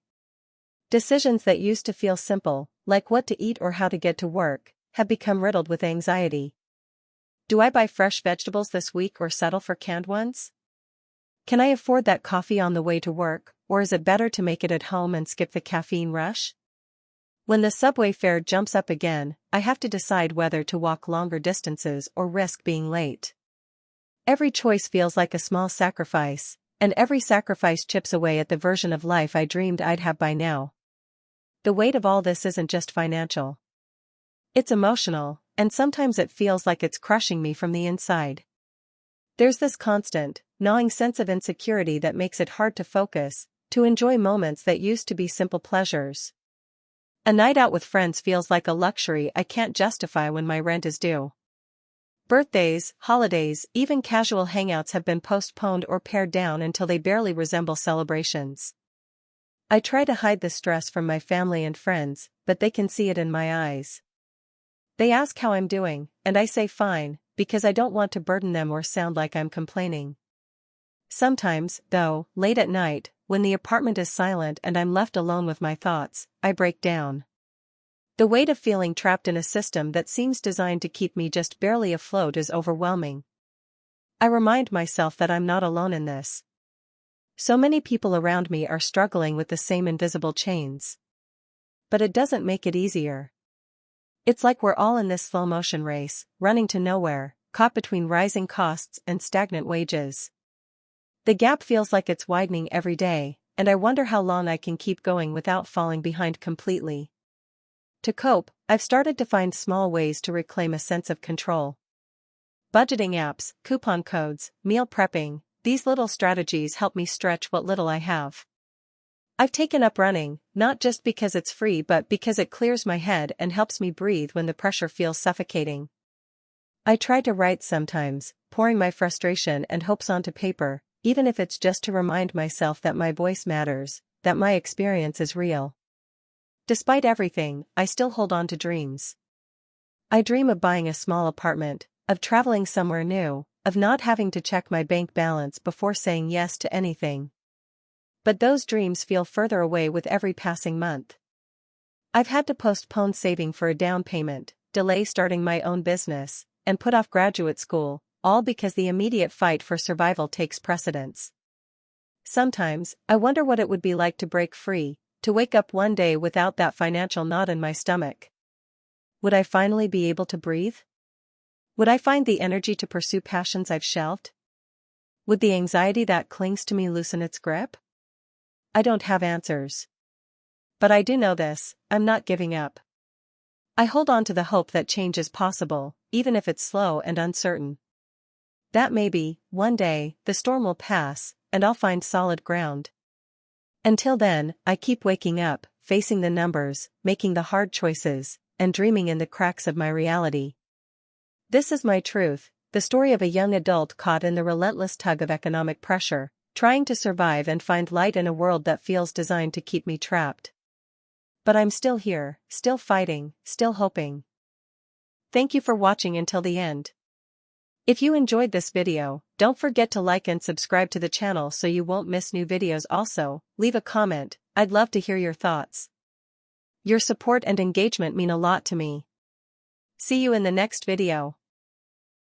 Decisions that used to feel simple, like what to eat or how to get to work, have become riddled with anxiety. Do I buy fresh vegetables this week or settle for canned ones? Can I afford that coffee on the way to work, or is it better to make it at home and skip the caffeine rush? When the subway fare jumps up again, I have to decide whether to walk longer distances or risk being late. Every choice feels like a small sacrifice, and every sacrifice chips away at the version of life I dreamed I'd have by now. The weight of all this isn't just financial. It's emotional, and sometimes it feels like it's crushing me from the inside. There's this constant, gnawing sense of insecurity that makes it hard to focus, to enjoy moments that used to be simple pleasures. A night out with friends feels like a luxury I can't justify when my rent is due. Birthdays, holidays, even casual hangouts have been postponed or pared down until they barely resemble celebrations. I try to hide the stress from my family and friends, but they can see it in my eyes. They ask how I'm doing, and I say fine, because I don't want to burden them or sound like I'm complaining. Sometimes, though, late at night, when the apartment is silent and I'm left alone with my thoughts, I break down. The weight of feeling trapped in a system that seems designed to keep me just barely afloat is overwhelming. I remind myself that I'm not alone in this. So many people around me are struggling with the same invisible chains. But it doesn't make it easier. It's like we're all in this slow-motion race, running to nowhere, caught between rising costs and stagnant wages. The gap feels like it's widening every day, and I wonder how long I can keep going without falling behind completely. To cope, I've started to find small ways to reclaim a sense of control. Budgeting apps, coupon codes, meal prepping, these little strategies help me stretch what little I have. I've taken up running, not just because it's free but because it clears my head and helps me breathe when the pressure feels suffocating. I try to write sometimes, pouring my frustration and hopes onto paper, even if it's just to remind myself that my voice matters, that my experience is real. Despite everything, I still hold on to dreams. I dream of buying a small apartment, of traveling somewhere new, of not having to check my bank balance before saying yes to anything. But those dreams feel further away with every passing month. I've had to postpone saving for a down payment, delay starting my own business, and put off graduate school, all because the immediate fight for survival takes precedence. Sometimes, I wonder what it would be like to break free, to wake up one day without that financial knot in my stomach. Would I finally be able to breathe? Would I find the energy to pursue passions I've shelved? Would the anxiety that clings to me loosen its grip? I don't have answers. But I do know this: I'm not giving up. I hold on to the hope that change is possible, even if it's slow and uncertain. That maybe, one day, the storm will pass, and I'll find solid ground. Until then, I keep waking up, facing the numbers, making the hard choices, and dreaming in the cracks of my reality. This is my truth, the story of a young adult caught in the relentless tug of economic pressure, trying to survive and find light in a world that feels designed to keep me trapped. But I'm still here, still fighting, still hoping. Thank you for watching until the end. If you enjoyed this video, don't forget to like and subscribe to the channel so you won't miss new videos. Also, leave a comment, I'd love to hear your thoughts. Your support and engagement mean a lot to me. See you in the next video.